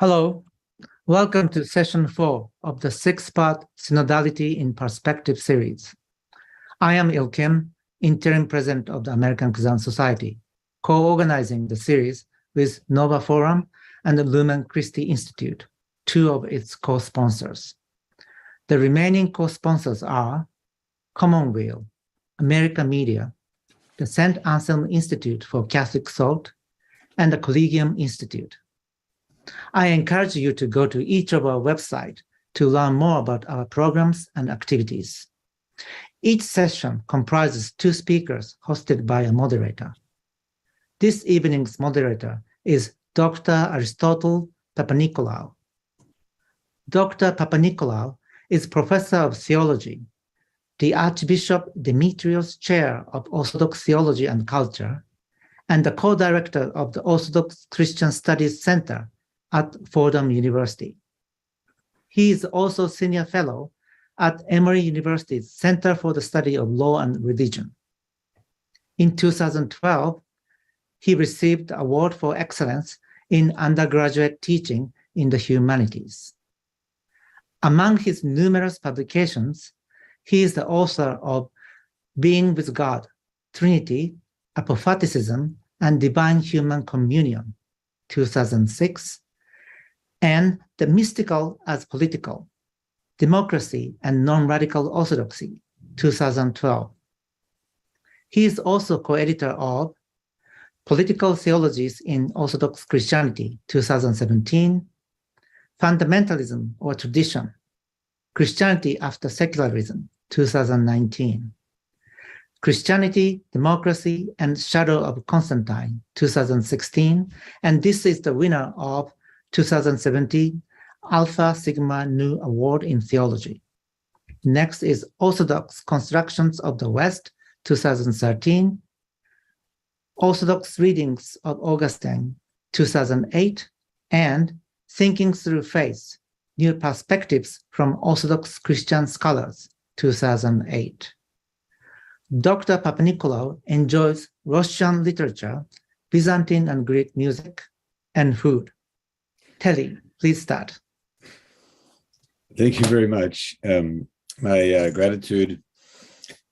Hello, welcome to session 4 of the 6-part Synodality in Perspective series. I am Il Kim, interim president of the American Cusanus Society, co-organizing the series with Nova Forum and the Lumen Christi Institute, two of its co-sponsors. The remaining co-sponsors are Commonweal, American Media, the St. Anselm Institute for Catholic Thought, and the Collegium Institute. I encourage you to go to each of our websites to learn more about our programs and activities. Each session comprises 2 speakers hosted by a moderator. This evening's moderator is Dr. Aristotle Papanikolaou. Dr. Papanikolaou is professor of theology, the Archbishop Demetrios Chair of Orthodox Theology and Culture, and the co-director of the Orthodox Christian Studies Center at Fordham University. He is also senior fellow at Emory University's Center for the Study of Law and Religion. In 2012, he received the Award for Excellence in Undergraduate Teaching in the Humanities. Among his numerous publications, he is the author of Being with God, Trinity, Apophaticism, and Divine Human Communion, 2006, and The Mystical as Political, Democracy and Non-Radical Orthodoxy, 2012. He is also co-editor of Political Theologies in Orthodox Christianity, 2017, Fundamentalism or Tradition, Christianity After Secularism, 2019, Christianity, Democracy, and Shadow of Constantine, 2016, and this is the winner of 2017 Alpha Sigma Nu Award in Theology. Next is Orthodox Constructions of the West, 2013, Orthodox Readings of Augustine, 2008, and Thinking Through Faith, New Perspectives from Orthodox Christian Scholars, 2008. Dr. Papanikolaou enjoys Russian literature, Byzantine and Greek music, and food. Telly, please start. Thank you very much. My gratitude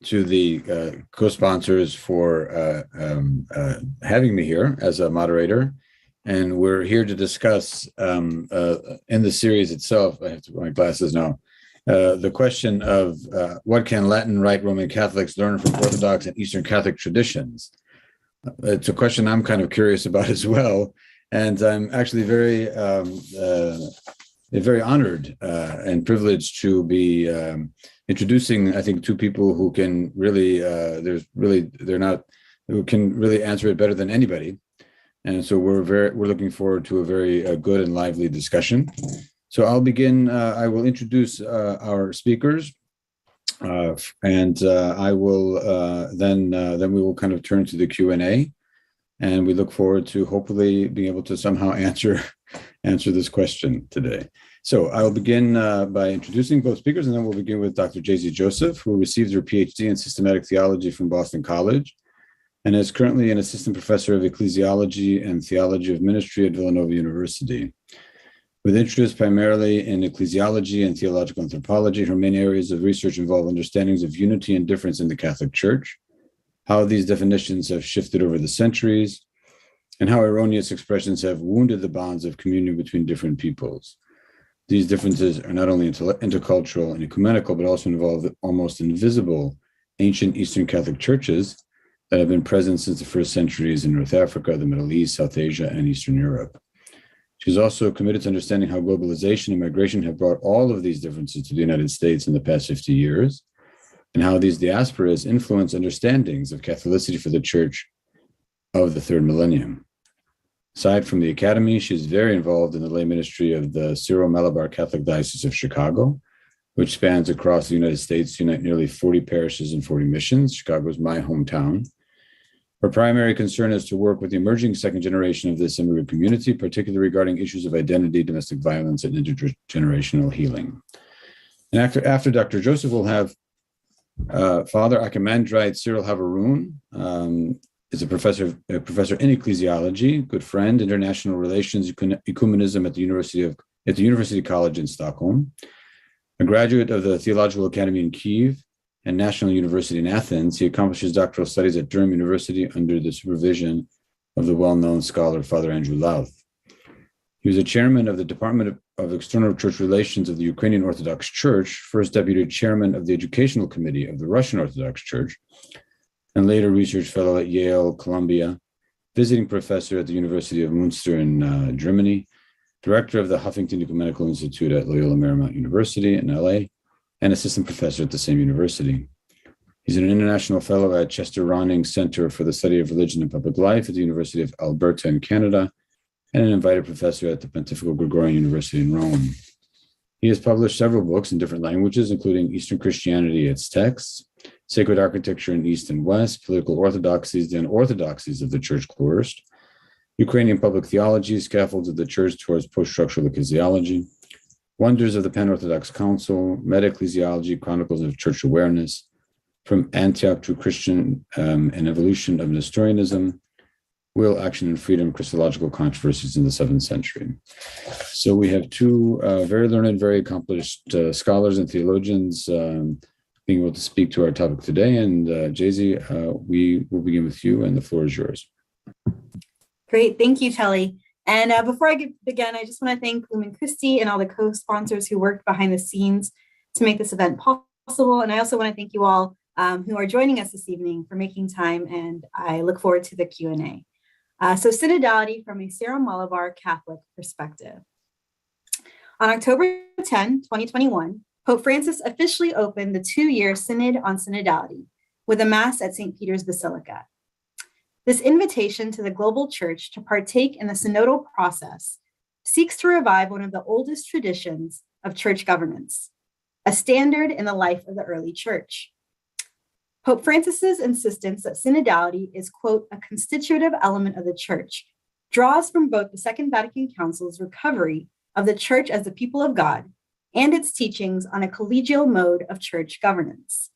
to the co-sponsors for having me here as a moderator. And we're here to discuss in the series itself, I have to put my glasses now, the question of what can Latin Rite Roman Catholics learn from Orthodox and Eastern Catholic traditions? It's a question I'm kind of curious about as well. And I'm actually very honored and privileged to be introducing, I think, 2 people who can really, who can really answer it better than anybody. And so we're looking forward to a very good and lively discussion. So I'll begin. I will introduce our speakers, and I will then we will kind of turn to the Q&A. And we look forward to hopefully being able to somehow answer this question today. So I'll begin by introducing both speakers, and then we'll begin with Dr. J.Z. Joseph, who received her PhD in systematic theology from Boston College, and is currently an assistant professor of ecclesiology and theology of ministry at Villanova University. With interest primarily in ecclesiology and theological anthropology, her main areas of research involve understandings of unity and difference in the Catholic Church, how these definitions have shifted over the centuries, and how erroneous expressions have wounded the bonds of communion between different peoples. These differences are not only intercultural and ecumenical, but also involve almost invisible ancient Eastern Catholic churches that have been present since the first centuries in North Africa, the Middle East, South Asia, and Eastern Europe. She's also committed to understanding how globalization and migration have brought all of these differences to the United States in the past 50 years, and how these diasporas influence understandings of Catholicity for the Church of the 3rd millennium. Aside from the academy, she is very involved in the lay ministry of the Syro-Malabar Catholic Diocese of Chicago, which spans across the United States to unite nearly 40 parishes and 40 missions. Chicago is my hometown. Her primary concern is to work with the emerging second generation of this immigrant community, particularly regarding issues of identity, domestic violence, and intergenerational healing. And after Dr. Joseph, we'll have Father Archimandrite Cyril Haveroun, is a professor in ecclesiology, good friend, international relations, ecumenism at the University College in Stockholm, a graduate of the Theological Academy in Kiev and National University in Athens. He accomplished his doctoral studies at Durham University under the supervision of the well-known scholar Father Andrew Louth. He was a chairman of the Department of External Church Relations of the Ukrainian Orthodox Church, first deputy chairman of the Educational Committee of the Russian Orthodox Church, and later research fellow at Yale, Columbia, visiting professor at the University of Münster in Germany, director of the Huffington Ecumenical Institute at Loyola Marymount University in LA, and assistant professor at the same university. He's an international fellow at Chester Ronning Center for the Study of Religion and Public Life at the University of Alberta in Canada, and an invited professor at the Pontifical Gregorian University in Rome. He has published several books in different languages, including Eastern Christianity, Its Texts, Sacred Architecture in East and West, Political Orthodoxies and Orthodoxies of the Church Coerced, Ukrainian Public Theology, Scaffolds of the Church Towards Post-Structural Ecclesiology, Wonders of the Pan-Orthodox Council, Meta-Ecclesiology, Chronicles of Church Awareness, From Antioch to Christian and Evolution of Nestorianism, Will, Action, and Freedom, Christological Controversies in the 7th Century. So we have two very learned, very accomplished scholars and theologians being able to speak to our topic today. And Jay-Z, we will begin with you, and the floor is yours. Great, thank you, Telly. And before I begin, I just want to thank Lumen Christi and all the co-sponsors who worked behind the scenes to make this event possible. And I also want to thank you all who are joining us this evening for making time, and I look forward to the Q&A. So synodality from a Syro-Malabar Catholic perspective. On October 10, 2021, Pope Francis officially opened the 2-year Synod on Synodality with a Mass at St. Peter's Basilica. This invitation to the global church to partake in the synodal process seeks to revive one of the oldest traditions of church governance, a standard in the life of the early church. Pope Francis's insistence that synodality is, quote, a constitutive element of the church, draws from both the Second Vatican Council's recovery of the church as the people of God and its teachings on a collegial mode of church governance.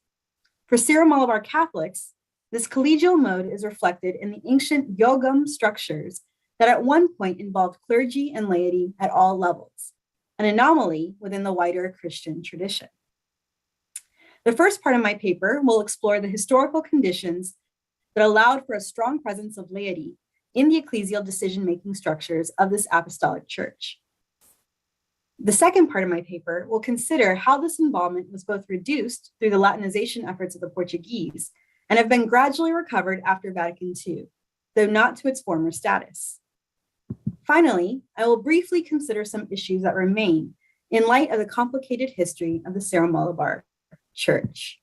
For Syro-Malabar Catholics, this collegial mode is reflected in the ancient yogam structures that at one point involved clergy and laity at all levels, an anomaly within the wider Christian tradition. The first part of my paper will explore the historical conditions that allowed for a strong presence of laity in the ecclesial decision-making structures of this apostolic church. The second part of my paper will consider how this involvement was both reduced through the Latinization efforts of the Portuguese and have been gradually recovered after Vatican II, though not to its former status. Finally, I will briefly consider some issues that remain in light of the complicated history of the Syro-Malabar Church.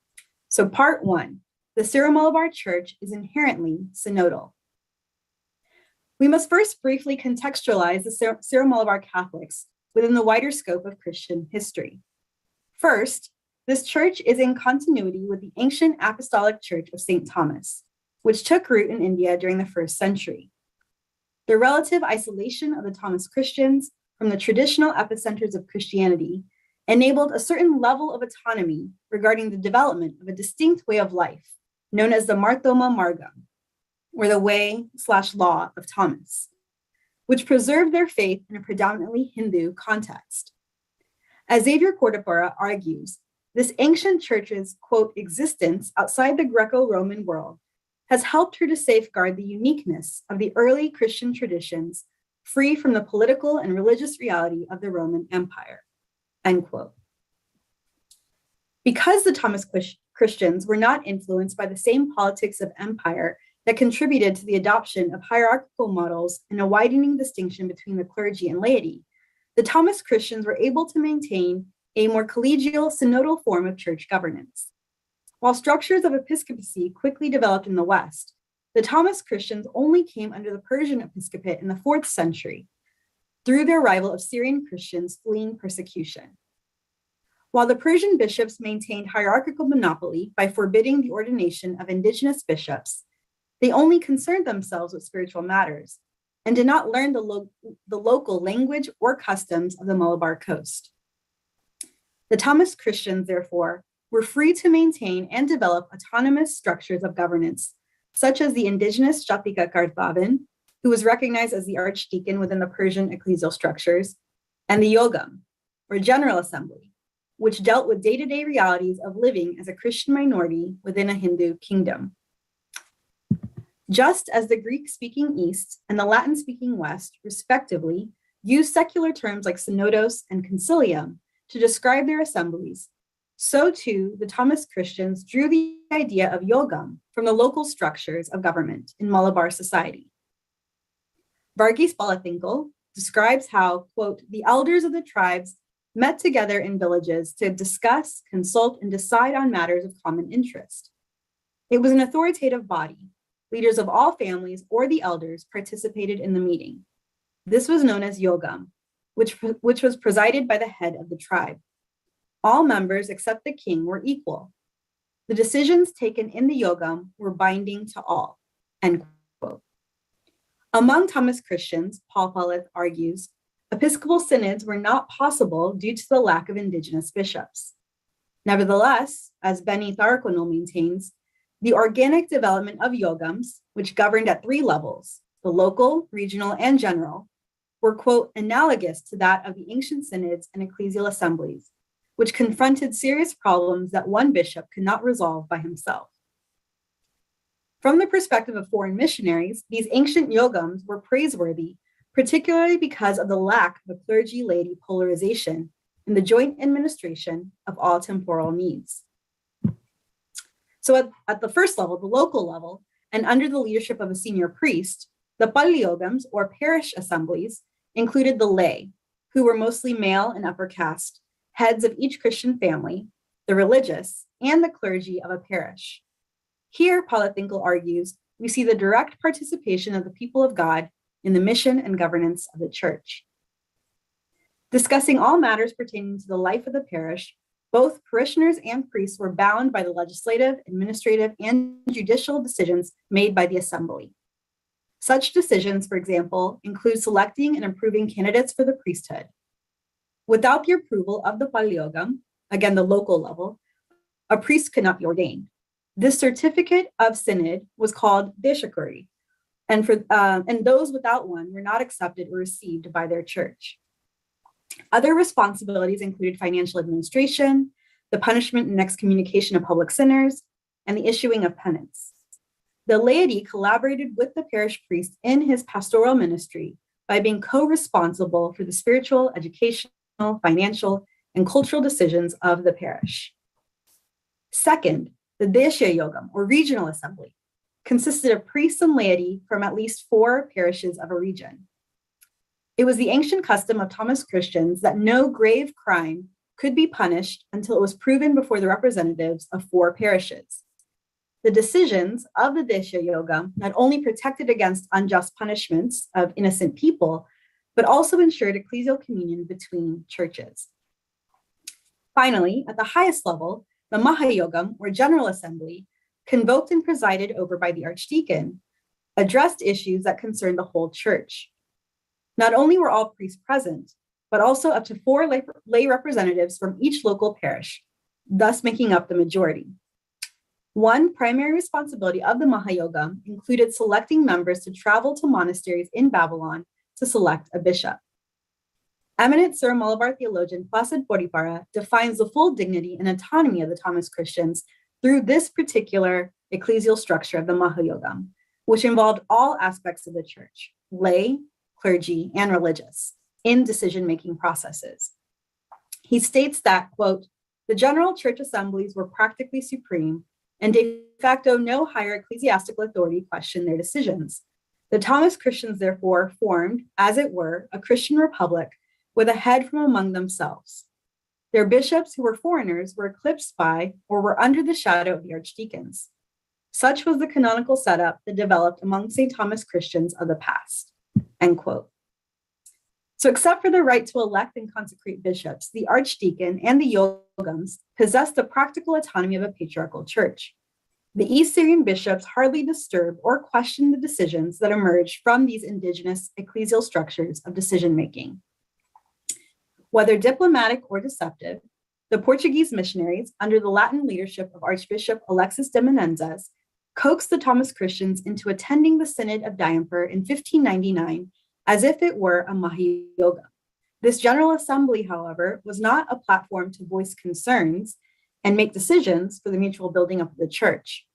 So part 1, the Syro-Malabar Church is inherently synodal. We must first briefly contextualize the Syro-Malabar Catholics within the wider scope of Christian history. First, this church is in continuity with the ancient apostolic church of St. Thomas, which took root in India during the 1st century. The relative isolation of the Thomas Christians from the traditional epicenters of Christianity enabled a certain level of autonomy regarding the development of a distinct way of life, known as the Marthoma Margam, or the way/law of Thomas, which preserved their faith in a predominantly Hindu context. As Xavier Cortopera argues, this ancient church's, quote, existence outside the Greco-Roman world has helped her to safeguard the uniqueness of the early Christian traditions, free from the political and religious reality of the Roman Empire, end quote. Because the Thomas Christians were not influenced by the same politics of empire that contributed to the adoption of hierarchical models and a widening distinction between the clergy and laity, the Thomas Christians were able to maintain a more collegial, synodal form of church governance. While structures of episcopacy quickly developed in the West, the Thomas Christians only came under the Persian episcopate in the 4th century through the arrival of Syrian Christians fleeing persecution. While the Persian bishops maintained hierarchical monopoly by forbidding the ordination of indigenous bishops, they only concerned themselves with spiritual matters and did not learn the local language or customs of the Malabar coast. The Thomas Christians, therefore, were free to maintain and develop autonomous structures of governance such as the indigenous Jatika Kartavan, who was recognized as the archdeacon within the Persian ecclesial structures, and the Yogam, or General Assembly, which dealt with day-to-day realities of living as a Christian minority within a Hindu kingdom. Just as the Greek-speaking East and the Latin-speaking West, respectively, used secular terms like synodos and concilium to describe their assemblies, so too the Thomas Christians drew the idea of yogam from the local structures of government in Malabar society. Varghese Palathinkal describes how, quote, the elders of the tribes met together in villages to discuss, consult, and decide on matters of common interest. It was an authoritative body. Leaders of all families or the elders participated in the meeting. This was known as yogam, which was presided by the head of the tribe. All members except the king were equal. The decisions taken in the yogam were binding to all, end quote. Among Thomas Christians, Paul Follett argues, episcopal synods were not possible due to the lack of indigenous bishops. Nevertheless, as Benny Tharkonul maintains, the organic development of yogams, which governed at three levels, the local, regional, and general, were, quote, analogous to that of the ancient synods and ecclesial assemblies, which confronted serious problems that one bishop could not resolve by himself. From the perspective of foreign missionaries, these ancient yogams were praiseworthy, particularly because of the lack of a clergy-laity polarization in the joint administration of all temporal needs. So at the first level, the local level, and under the leadership of a senior priest, the palyogams, or parish assemblies, included the lay, who were mostly male and upper caste, heads of each Christian family, the religious, and the clergy of a parish. Here, Palathinkal argues, we see the direct participation of the people of God in the mission and governance of the church. Discussing all matters pertaining to the life of the parish, both parishioners and priests were bound by the legislative, administrative, and judicial decisions made by the assembly. Such decisions, for example, include selecting and approving candidates for the priesthood. Without the approval of the palyogam, again the local level, a priest could not be ordained. This certificate of synod was called deshakuri, and those without one were not accepted or received by their church. Other responsibilities included financial administration, the punishment and excommunication of public sinners, and the issuing of penance. The laity collaborated with the parish priest in his pastoral ministry by being co-responsible for the spiritual, educational, financial, and cultural decisions of the parish. Second, the Desha Yogam, or regional assembly, consisted of priests and laity from at least 4 parishes of a region. It was the ancient custom of Thomas Christians that no grave crime could be punished until it was proven before the representatives of 4 parishes. The decisions of the Desha Yoga not only protected against unjust punishments of innocent people, but also ensured ecclesial communion between churches. Finally, at the highest level, the Mahayogam, or General Assembly, convoked and presided over by the archdeacon, addressed issues that concerned the whole church. Not only were all priests present, but also up to 4 lay representatives from each local parish, thus making up the majority. One primary responsibility of the Mahayogam included selecting members to travel to monasteries in Babylon to select a bishop. Eminent Sir Malabar theologian Placid Bodhipara defines the full dignity and autonomy of the Thomas Christians through this particular ecclesial structure of the Mahayogam, which involved all aspects of the church, lay, clergy, and religious, in decision-making processes. He states that, quote, the general church assemblies were practically supreme, and de facto no higher ecclesiastical authority questioned their decisions. The Thomas Christians therefore formed, as it were, a Christian republic with a head from among themselves. Their bishops, who were foreigners, were eclipsed by or were under the shadow of the archdeacons. Such was the canonical setup that developed among St. Thomas Christians of the past, end quote. So except for the right to elect and consecrate bishops, the archdeacon and the yogams possessed the practical autonomy of a patriarchal church. The East Syrian bishops hardly disturbed or questioned the decisions that emerged from these indigenous ecclesial structures of decision-making. Whether diplomatic or deceptive, the Portuguese missionaries, under the Latin leadership of Archbishop Alexis de Menendez, coaxed the Thomas Christians into attending the Synod of Diamper in 1599 as if it were a Mahayoga. This General Assembly, however, was not a platform to voice concerns and make decisions for the mutual building up of the church.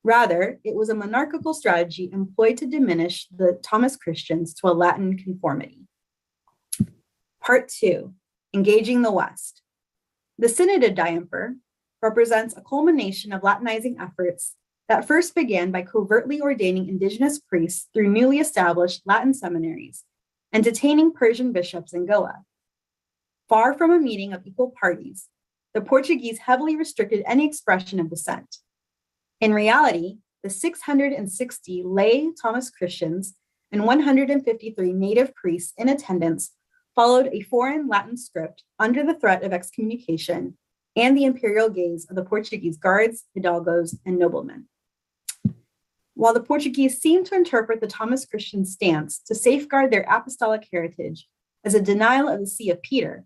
Rather, it was a monarchical strategy employed to diminish the Thomas Christians to a Latin conformity. Part 2, engaging the West. The Synod of Diamper represents a culmination of Latinizing efforts that first began by covertly ordaining indigenous priests through newly established Latin seminaries and detaining Persian bishops in Goa. Far from a meeting of equal parties, the Portuguese heavily restricted any expression of dissent. In reality, the 660 lay Thomas Christians and 153 native priests in attendance followed a foreign Latin script under the threat of excommunication and the imperial gaze of the Portuguese guards, hidalgos, and noblemen. While the Portuguese seemed to interpret the Thomas Christian stance to safeguard their apostolic heritage as a denial of the See of Peter,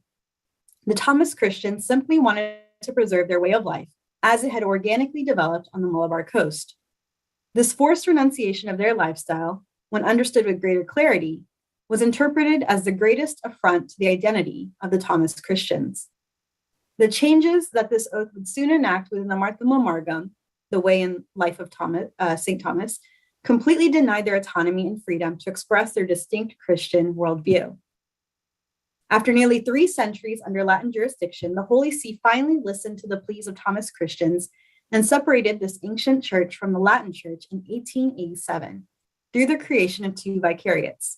the Thomas Christians simply wanted to preserve their way of life as it had organically developed on the Malabar coast. This forced renunciation of their lifestyle, when understood with greater clarity, was interpreted as the greatest affront to the identity of the Thomas Christians. The changes that this oath would soon enact within the Marthoma Margam, the way and life of St. Thomas, completely denied their autonomy and freedom to express their distinct Christian worldview. After nearly 3 centuries under Latin jurisdiction, the Holy See finally listened to the pleas of Thomas Christians and separated this ancient church from the Latin Church in 1887 through the creation of 2 vicariates.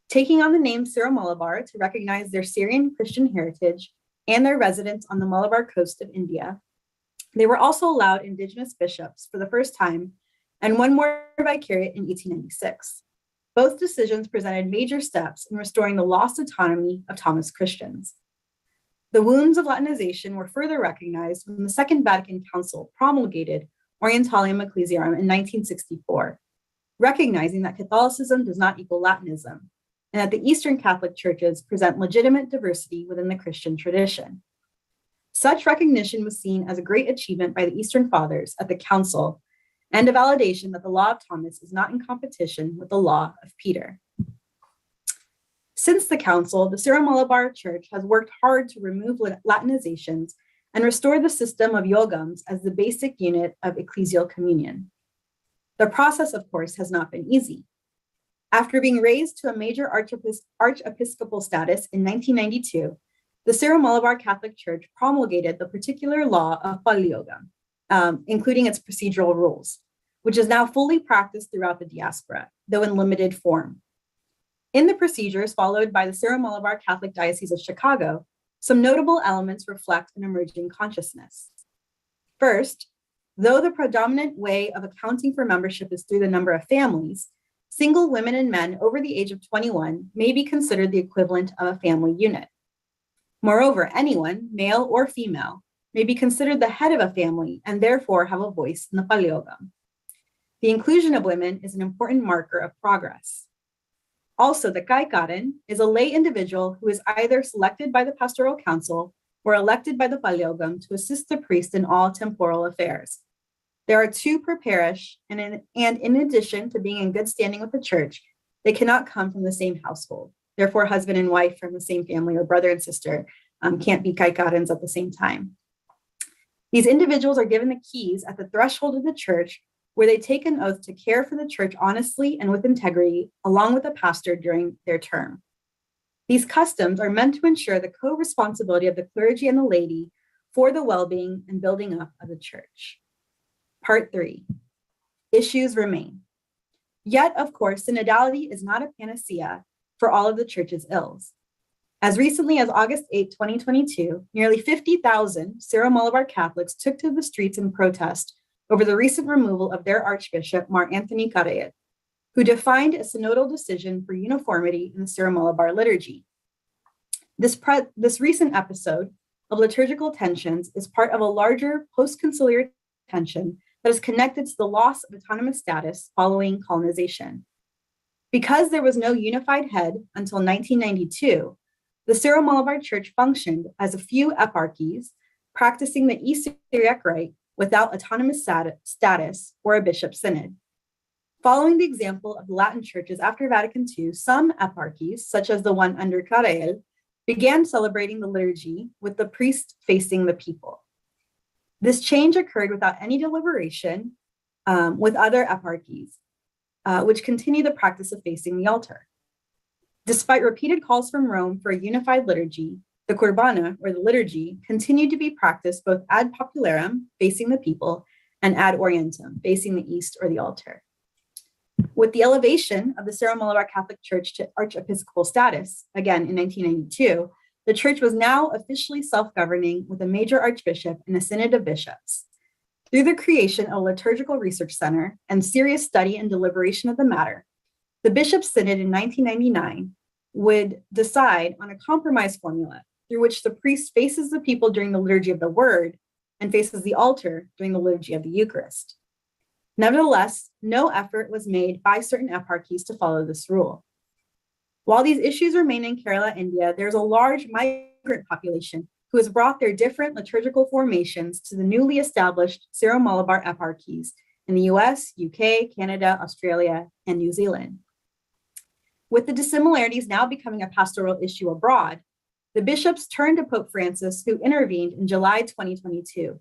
Taking on the name Syro-Malabar to recognize their Syrian Christian heritage and their residence on the Malabar coast of India, they were also allowed indigenous bishops for the first time and 1 more vicariate in 1896. Both decisions presented major steps in restoring the lost autonomy of Thomas Christians. The wounds of Latinization were further recognized when the Second Vatican Council promulgated Orientalium Ecclesiarum in 1964, recognizing that Catholicism does not equal Latinism, and that the Eastern Catholic churches present legitimate diversity within the Christian tradition. Such recognition was seen as a great achievement by the Eastern Fathers at the Council and a validation that the law of Thomas is not in competition with the law of Peter. Since the Council, the Syro-Malabar Church has worked hard to remove Latinizations and restore the system of yogams as the basic unit of ecclesial communion. The process, of course, has not been easy. After being raised to a major archiepiscopal status in 1992, the Syro-Malabar Catholic Church promulgated the particular law of Palyogam, including its procedural rules, which is now fully practiced throughout the diaspora, though in limited form. In the procedures followed by the Syro-Malabar Catholic Diocese of Chicago, some notable elements reflect an emerging consciousness. First, though the predominant way of accounting for membership is through the number of families, single women and men over the age of 21 may be considered the equivalent of a family unit. Moreover, anyone, male or female, may be considered the head of a family and therefore have a voice in the Palyogam. The inclusion of women is an important marker of progress. Also, the Kaikaren is a lay individual who is either selected by the pastoral council or elected by the Palyogam to assist the priest in all temporal affairs. There are 2 per parish, and in addition to being in good standing with the church, they cannot come from the same household. Therefore, husband and wife from the same family or brother and sister can't be Kaikarens at the same time. These individuals are given the keys at the threshold of the church, where they take an oath to care for the church honestly and with integrity, along with the pastor during their term. These customs are meant to ensure the co-responsibility of the clergy and the laity for the well-being and building up of the church. Part 3, issues remain. Yet, of course, synodality is not a panacea for all of the church's ills. As recently as August 8, 2022, nearly 50,000 Syro-Malabar Catholics took to the streets in protest over the recent removal of their Archbishop, Mar Anthony Carayet, who defined a synodal decision for uniformity in the Syro-Malabar liturgy. This recent episode of liturgical tensions is part of a larger post-conciliar tension that is connected to the loss of autonomous status following colonization. Because there was no unified head until 1992, the Syro-Malabar Church functioned as a few eparchies, practicing the East Syriac Rite without autonomous status or a bishop synod. Following the example of the Latin churches after Vatican II, some eparchies, such as the one under Carrel, began celebrating the liturgy with the priest facing the people. This change occurred without any deliberation with other eparchies, which continue the practice of facing the altar. Despite repeated calls from Rome for a unified liturgy, the Curbana, or the liturgy, continued to be practiced both ad popularum, facing the people, and ad orientem, facing the east or the altar. With the elevation of the Syro-Malabar Catholic Church to archiepiscopal status, again in 1992, the church was now officially self-governing with a major archbishop and a synod of bishops. Through the creation of a liturgical research center and serious study and deliberation of the matter, the Bishops' Synod in 1999 would decide on a compromise formula through which the priest faces the people during the liturgy of the Word and faces the altar during the liturgy of the Eucharist. Nevertheless, no effort was made by certain eparchies to follow this rule. While these issues remain in Kerala, India, there's a large migrant population who has brought their different liturgical formations to the newly established Syro-Malabar eparchies in the US, UK, Canada, Australia, and New Zealand. With the dissimilarities now becoming a pastoral issue abroad, the bishops turned to Pope Francis, who intervened in July 2022,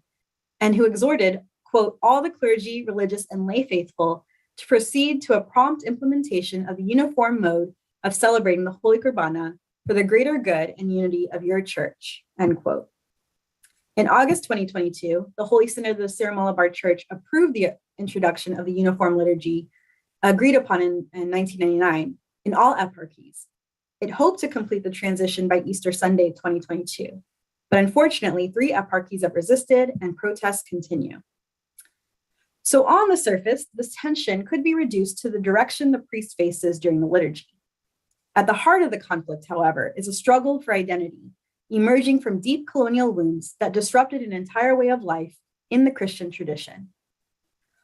and who exhorted, quote, all the clergy, religious, and lay faithful to proceed to a prompt implementation of the uniform mode of celebrating the Holy Kurbana for the greater good and unity of your church, end quote. In August 2022, the Holy Synod of the Syro-Malabar Church approved the introduction of the uniform liturgy agreed upon in 1999 in all eparchies. It hoped to complete the transition by Easter Sunday 2022, but unfortunately, 3 eparchies have resisted and protests continue. So on the surface, this tension could be reduced to the direction the priest faces during the liturgy. At the heart of the conflict, however, is a struggle for identity, emerging from deep colonial wounds that disrupted an entire way of life in the Christian tradition.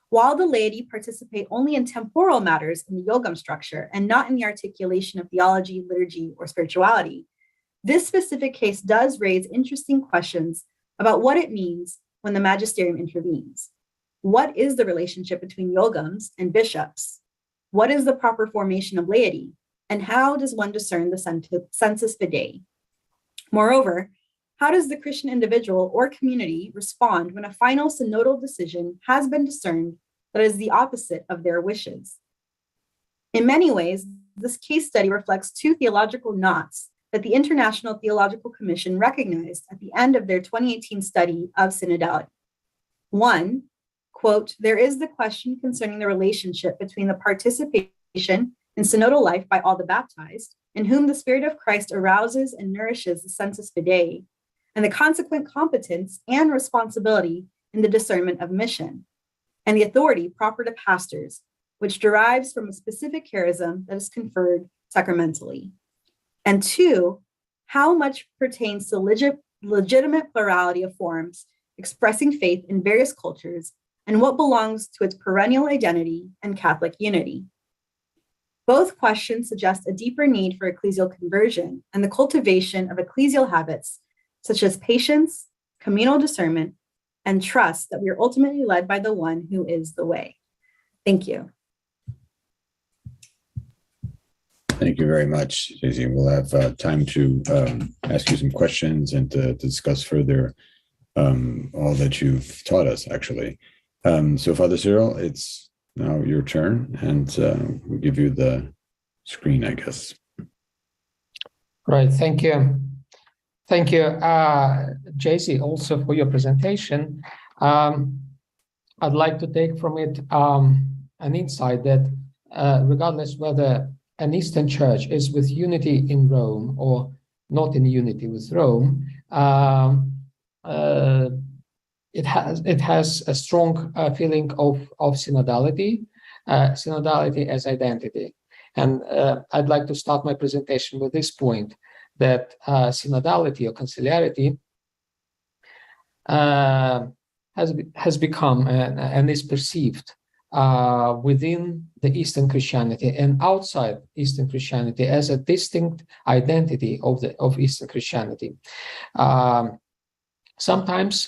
While the laity participate only in temporal matters in the yogam structure and not in the articulation of theology, liturgy, or spirituality, this specific case does raise interesting questions about what it means when the magisterium intervenes. What is the relationship between yogams and bishops? What is the proper formation of laity? And how does one discern the sensus fidei? Moreover, how does the Christian individual or community respond when a final synodal decision has been discerned that is the opposite of their wishes? In many ways, this case study reflects 2 theological knots that the International Theological Commission recognized at the end of their 2018 study of synodality. One, quote, there is the question concerning the relationship between the participation in synodal life by all the baptized, in whom the Spirit of Christ arouses and nourishes the sensus fidei, and the consequent competence and responsibility in the discernment of mission, and the authority proper to pastors, which derives from a specific charism that is conferred sacramentally. And 2, how much pertains to legitimate plurality of forms expressing faith in various cultures, and what belongs to its perennial identity and Catholic unity. Both questions suggest a deeper need for ecclesial conversion and the cultivation of ecclesial habits such as patience, communal discernment, and trust that we are ultimately led by the one who is the way. Thank you. Thank you very much, Daisy. We'll have time to ask you some questions and to discuss further all that you've taught us, actually. So, Father Cyril, it's now your turn, and we'll give you the screen, I guess. Right, thank you. Thank you, JC, also for your presentation. I'd like to take from it an insight that regardless whether an Eastern Church is with unity in Rome or not in unity with Rome, it has a strong feeling of synodality, synodality as identity. And I'd like to start my presentation with this point, that synodality or conciliarity has become and is perceived within the Eastern Christianity and outside Eastern Christianity as a distinct identity of Eastern Christianity. Sometimes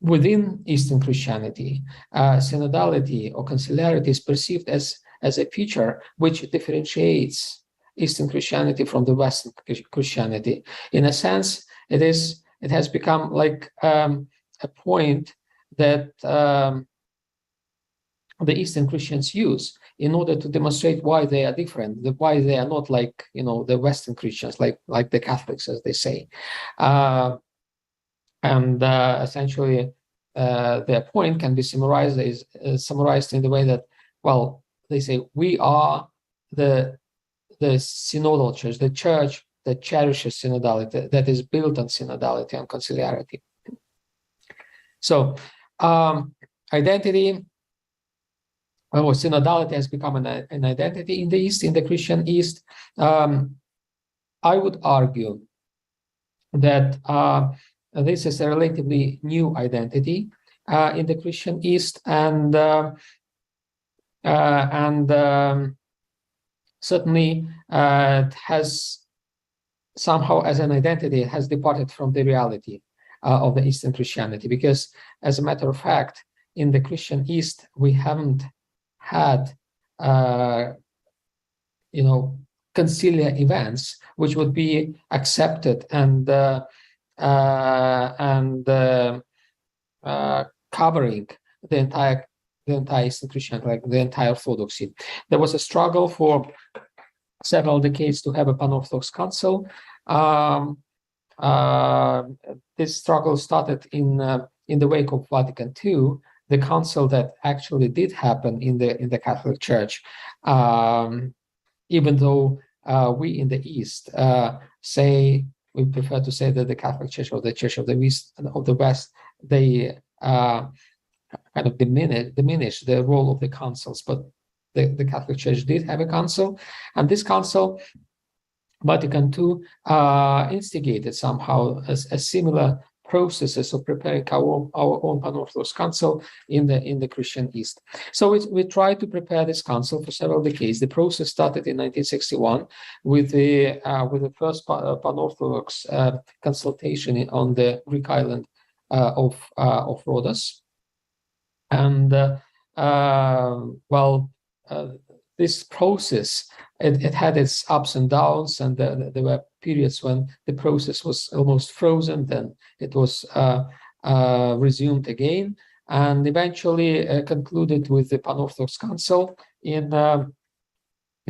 within Eastern Christianity, synodality or conciliarity is perceived as a feature which differentiates Eastern Christianity from the Western Christianity. In a sense, it has become like a point that the Eastern Christians use in order to demonstrate why they are different, why they are not like the Western Christians, like the Catholics, as they say, and essentially their point can be summarized in the way that, well, they say we are the synodal church, the church that cherishes synodality, that is built on synodality and conciliarity. So identity, or synodality has become an identity in the East, in the Christian East. I would argue that this is a relatively new identity in the Christian East, and certainly it has somehow, as an identity, has departed from the reality of the Eastern Christianity, because, as a matter of fact, in the Christian East, we haven't had conciliar events which would be accepted and covering the entire Eastern Christianity, like the entire Orthodoxy. There was a struggle for several decades to have a pan-Orthodox council. This struggle started in the wake of Vatican II, the council that actually did happen in the Catholic Church, even though we in the East we prefer to say that the Catholic Church or the Church of the West, they kind of diminish the role of the councils, but the Catholic Church did have a council, and this council, Vatican II, instigated somehow a similar processes of preparing our own pan-Orthodox council in the Christian East. So we tried to prepare this council for several decades. The process started in 1961 with the first pan-Orthodox consultation on the Greek island of Rhodos, and this process, it had its ups and downs, and there were periods when the process was almost frozen, then it was resumed again, and eventually concluded with the Pan-Orthodox Council in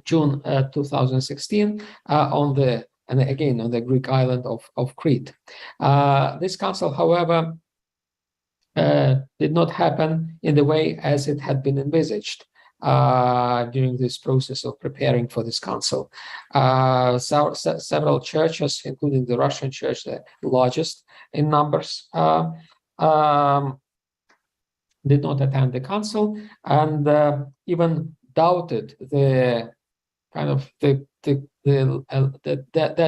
June 2016 on the Greek island of Crete. This council, however, did not happen in the way as it had been envisaged during this process of preparing for this council. Several churches, including the Russian Church, the largest in numbers, did not attend the council, and even doubted that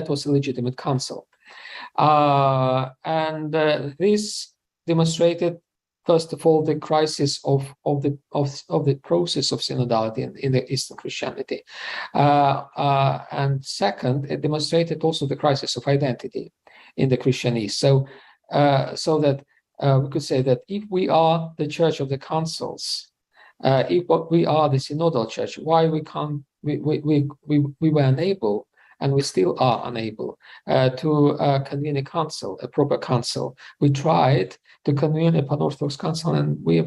was a legitimate council. This demonstrated, first of all, the crisis of the process of synodality in the Eastern Christianity, and second, it demonstrated also the crisis of identity in the Christian East. So that we could say that if we are the Church of the Councils, if we are the synodal Church, why we were unable, and we still are unable, to convene a council, a proper council. We tried to convene a pan-Orthodox council, and we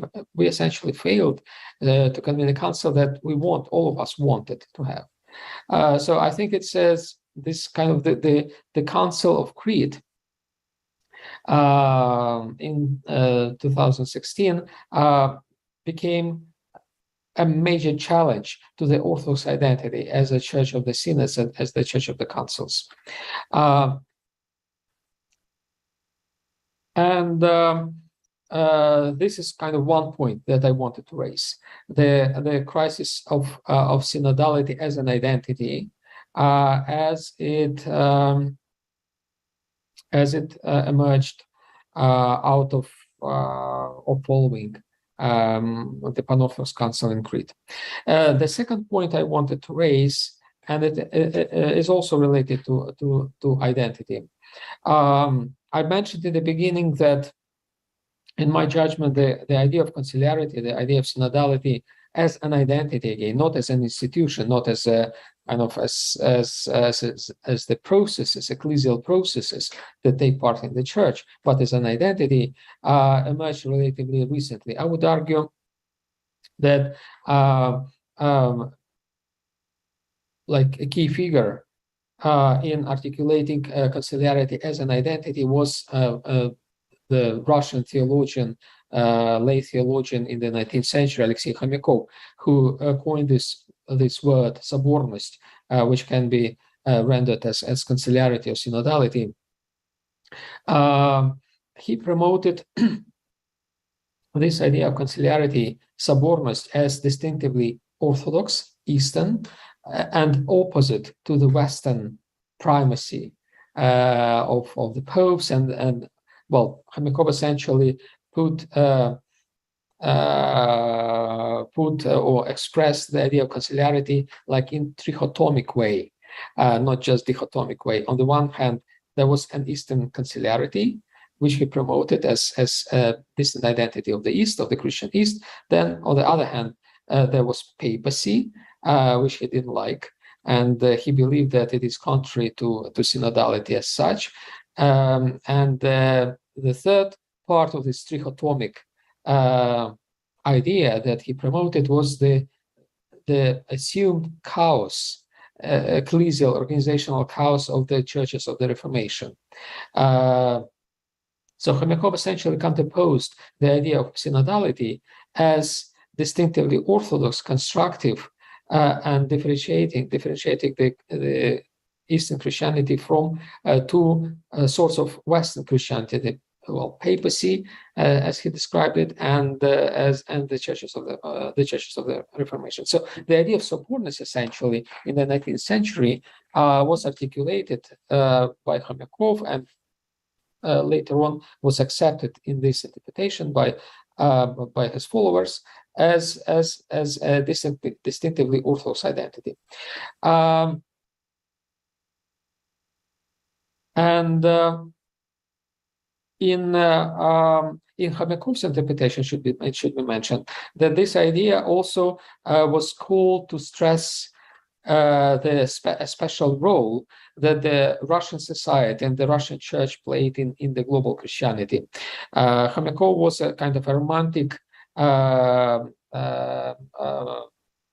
essentially failed to convene a council that all of us wanted to have. So I think it says this kind of the Council of Crete in 2016 became a major challenge to the Orthodox identity as a church of the synods and as the church of the councils. This is kind of one point that I wanted to raise: the crisis of synodality as an identity, as it emerged out of following the Pan-Orthodox Council in Crete. The second point I wanted to raise, and it is also related to identity. I mentioned in the beginning that in my judgment, the idea of conciliarity, the idea of synodality as an identity again, not as an institution, not as a kind of as the processes, ecclesial processes that take part in the church, but as an identity, emerged relatively recently. I would argue that like a key figure in articulating conciliarity as an identity was the Russian theologian, lay theologian in the 19th century, Alexei Khomyakov, who coined this word sobornost, which can be rendered as conciliarity or synodality. He promoted this idea of conciliarity, sobornost, as distinctively Orthodox, Eastern, and opposite to the Western primacy of the popes, and well, Khomyakov essentially put or expressed the idea of conciliarity like in trichotomic way, not just dichotomic way. On the one hand, there was an Eastern conciliarity, which he promoted as a distant identity of the East, of the Christian East. Then, on the other hand, there was papacy, which he didn't like, and he believed that it is contrary to synodality as such. And the third part of this trichotomic idea that he promoted was the assumed chaos, ecclesial organizational chaos of the churches of the Reformation. So Khomyakov essentially counterposed the idea of synodality as distinctively Orthodox, constructive, and differentiating the Eastern Christianity from two sorts of Western Christianity, well, papacy, as he described it, and the churches of the Reformation. So the idea of sobornost, essentially, in the 19th century, was articulated by Khomyakov, and later on was accepted in this interpretation by his followers as a distinctively Orthodox identity. In Khomyakov's interpretation, it should be mentioned that this idea also was called to stress a special role that the Russian society and the Russian church played in the global Christianity. Khomyakov was a kind of a romantic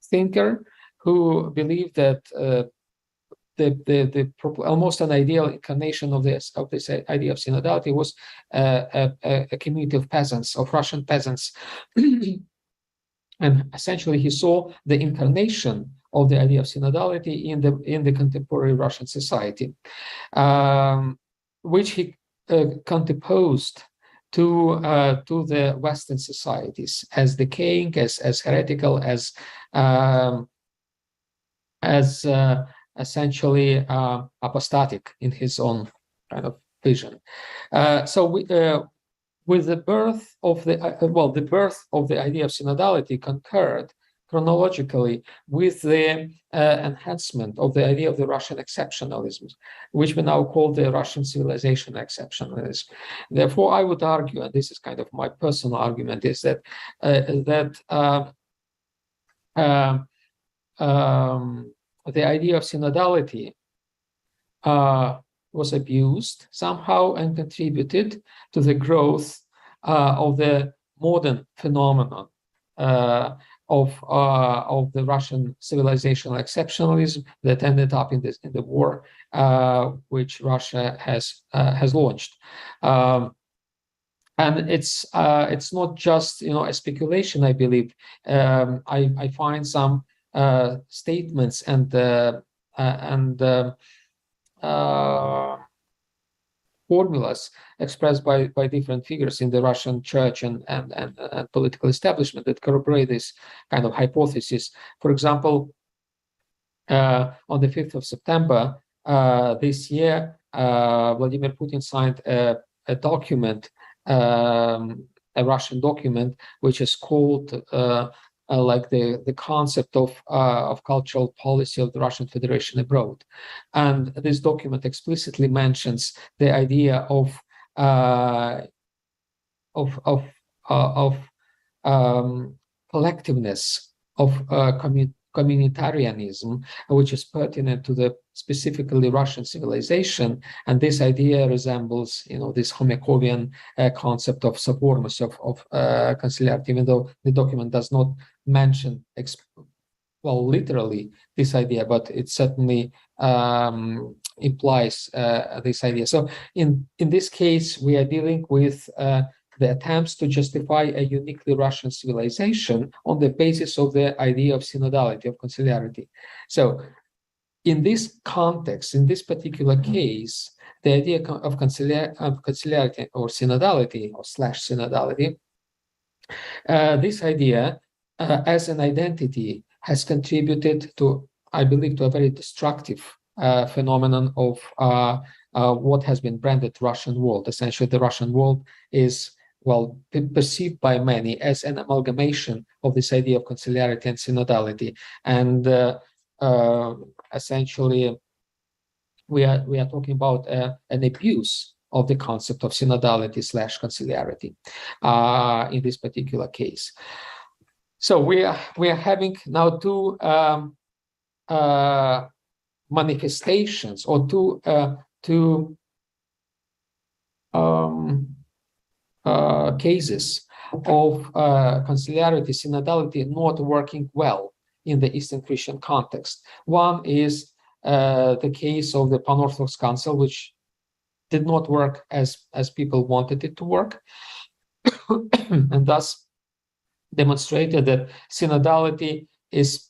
thinker who believed that the almost an ideal incarnation of this idea of synodality was a community of peasants, of Russian peasants. And essentially he saw the incarnation of the idea of synodality in the contemporary Russian society, which he counterposed to the Western societies as decaying, as heretical, as essentially apostatic in his own kind of vision. With the birth of the birth of the idea of synodality concurred chronologically with the enhancement of the idea of the Russian exceptionalism, which we now call the Russian civilization exceptionalism. Therefore, I would argue, and this is kind of my personal argument, is that the idea of synodality was abused somehow and contributed to the growth of the modern phenomenon of the Russian civilizational exceptionalism that ended up in the war which Russia has launched. And it's not just a speculation. I believe I find some statements and formulas expressed by different figures in the Russian church and political establishment that corroborate this kind of hypothesis. For example, on the 5th of September this year, Vladimir Putin signed a document, a Russian document, which is called like the concept of cultural policy of the Russian Federation abroad. And this document explicitly mentions the idea of collectiveness, of communitarianism, which is pertinent to the specifically Russian civilization. And this idea resembles, this Homekovian concept of sobormus, of conciliarity, even though the document does not mention literally this idea, but it certainly implies this idea. So in this case, we are dealing with the attempts to justify a uniquely Russian civilization on the basis of the idea of synodality, of conciliarity. So in this context, in this particular case, the idea of conciliarity or synodality or /synodality, this idea as an identity has contributed to, I believe, to a very destructive phenomenon of what has been branded Russian world. Essentially, the Russian world is perceived by many as an amalgamation of this idea of conciliarity and synodality. And essentially, we are talking about an abuse of the concept of synodality / conciliarity in this particular case. So we are having now two manifestations, or two cases of conciliarity, synodality not working well in the Eastern Christian context. One is the case of the Pan-Orthodox Council, which did not work as people wanted it to work, and thus demonstrated that synodality is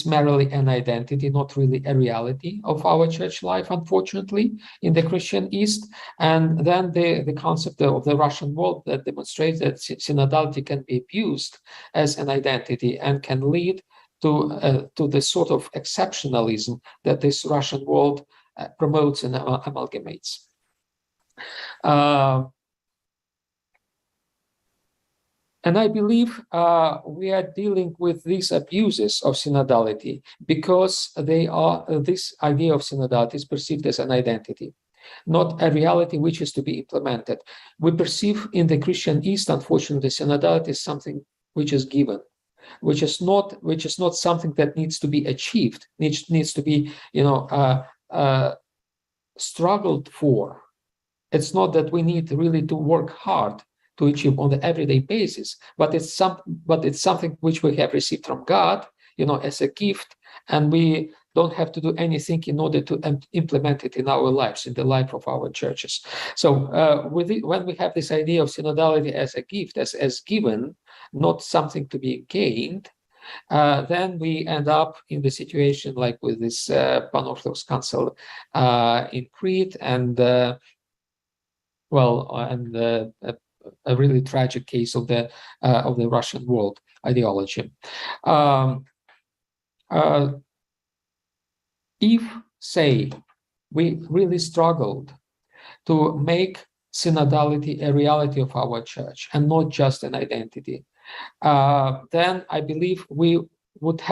merely an identity, not really a reality of our church life, unfortunately, in the Christian East. And then the concept of the Russian world that demonstrates that synodality can be abused as an identity and can lead to the sort of exceptionalism that this Russian world promotes and amalgamates. And I believe we are dealing with these abuses of synodality because this idea of synodality is perceived as an identity, not a reality which is to be implemented. We perceive in the Christian East, unfortunately, synodality is something which is given, which is not something that needs to be achieved, needs to be struggled for. It's not that we need really to work hard to achieve on the everyday basis, but it's something which we have received from God, as a gift, and we don't have to do anything in order to implement it in our lives, in the life of our churches. So when we have this idea of synodality as a gift, as given, not something to be gained, then we end up in the situation like with this Pan-Orthodox Council in Crete, and a really tragic case of the Russian world ideology. If, say, we really struggled to make synodality a reality of our church and not just an identity, then I believe we would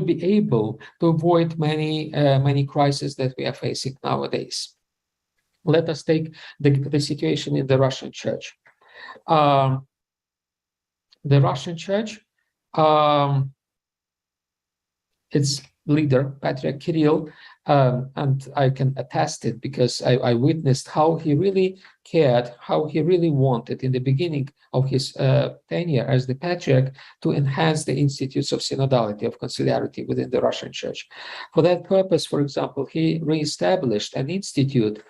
be able to avoid many crises that we are facing nowadays. Let us take the situation in the Russian church. The Russian church, its leader, Patriarch Kirill, and I can attest it because I witnessed how he really cared, how he really wanted in the beginning of his tenure as the Patriarch to enhance the institutes of synodality, of conciliarity within the Russian church. For that purpose, for example, he reestablished an institute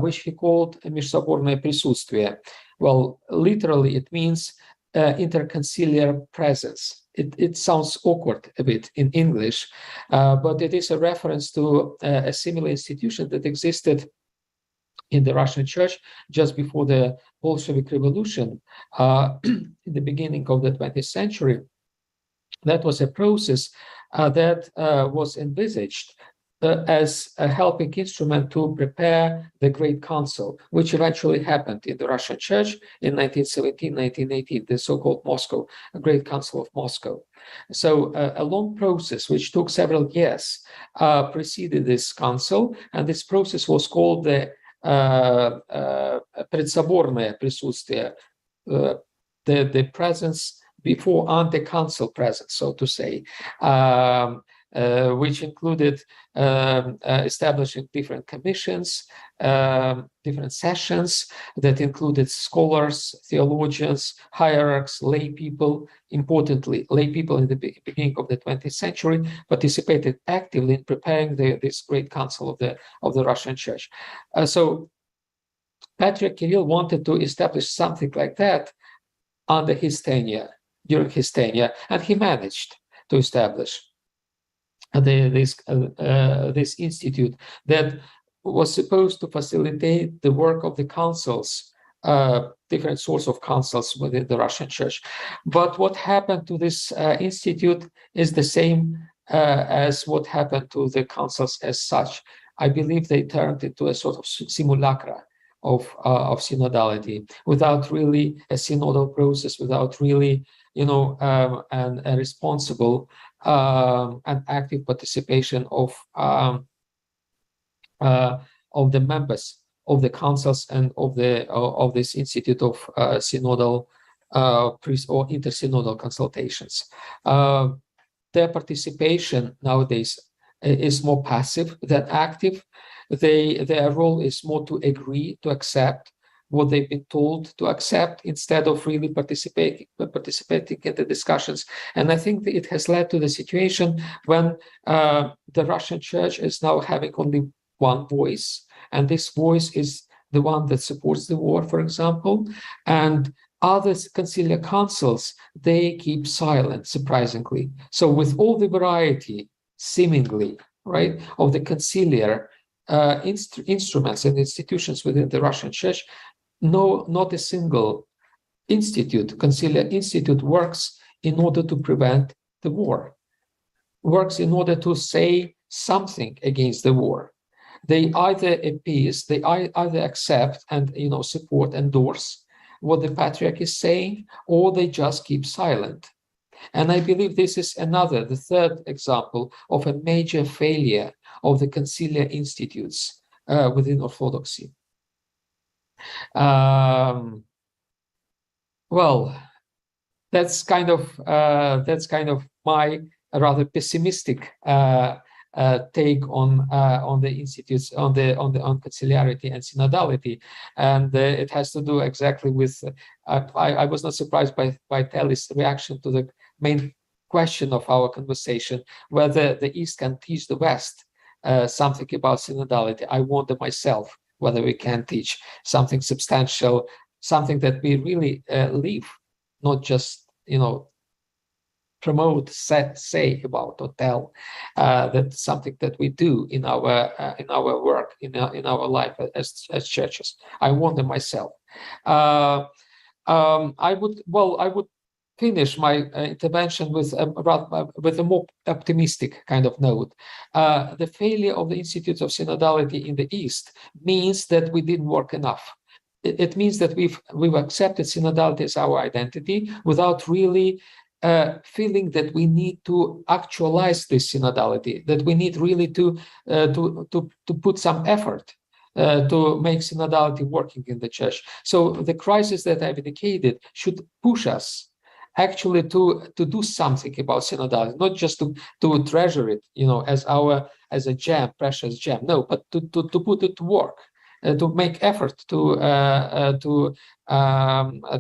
which he called Межсоборное присутствие. Well, literally it means interconciliar presence. It sounds awkward a bit in English, but it is a reference to a similar institution that existed in the Russian church just before the Bolshevik Revolution in the beginning of the 20th century. That was a process that was envisaged as a helping instrument to prepare the Great Council, which eventually happened in the Russian Church in 1917, 1918, the so-called Great Council of Moscow. So a long process, which took several years, preceded this council, and this process was called the предсоборное присутствие, the presence before ante-council presence, so to say, which included establishing different commissions, different sessions that included scholars, theologians, hierarchs, lay people. Importantly, lay people in the beginning of the 20th century participated actively in preparing this great council of the Russian Church. So Patriarch Kirill wanted to establish something like that under his tenure, during his tenure, and he managed to establish this institute that was supposed to facilitate the work of the councils, different sorts of councils within the Russian Church. But what happened to this institute is the same as what happened to the councils as such. I believe they turned into a sort of simulacra of synodality, without really a synodal process, without really, a responsible and active participation of the members of the councils and of this institute of synodal or intersynodal consultations. Their participation nowadays is more passive than active. Their role is more to agree, to accept what they've been told to accept, instead of really participating in the discussions. And I think that it has led to the situation when the Russian Church is now having only one voice, and this voice is the one that supports the war, for example, and other conciliar councils, they keep silent, surprisingly. So with all the variety, seemingly, right, of the conciliar instruments and institutions within the Russian Church, no, not a single conciliar institute works in order to prevent the war, works in order to say something against the war. They either appease, they either accept and support, endorse what the Patriarch is saying, or they just keep silent. And I believe this is the third example of a major failure of the conciliar institutes within Orthodoxy. Well, that's kind of my rather pessimistic take on the institutes, on conciliarity and synodality, and it has to do exactly with. I was not surprised by Telly's reaction to the main question of our conversation, whether the East can teach the West something about synodality. I wonder myself whether we can teach something substantial, something that we really live, not just promote, say about or tell. That's something that we do in our work, in our life as churches. I wonder myself. I would finish my intervention with a more optimistic kind of note. The failure of the institutes of synodality in the East means that we didn't work enough. It means that we've accepted synodality as our identity without really feeling that we need to actualize this synodality, that we need really to put some effort to make synodality working in the church. So the crisis that I've indicated should push us actually to do something about synodality, not just to treasure it, as a gem, precious gem. No, but to put it to work, to make effort to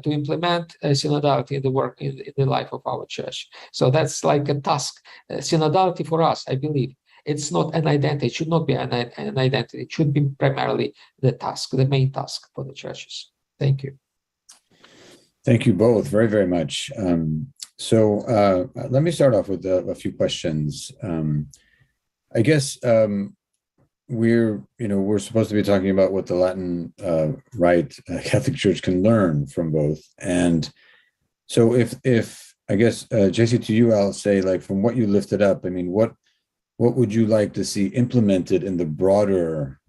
implement synodality in the work in the life of our church. So that's like a task. Synodality for us, I believe, it's not an identity. It should not be an identity. It should be primarily the task, the main task for the churches. Thank you. Thank you both very, very much. So let me start off with a few questions. I guess we're supposed to be talking about what the Latin Rite Catholic Church can learn from both. And so if I guess, JC, to you, I'll say, like, from what you lifted up, I mean, what would you like to see implemented in the broader?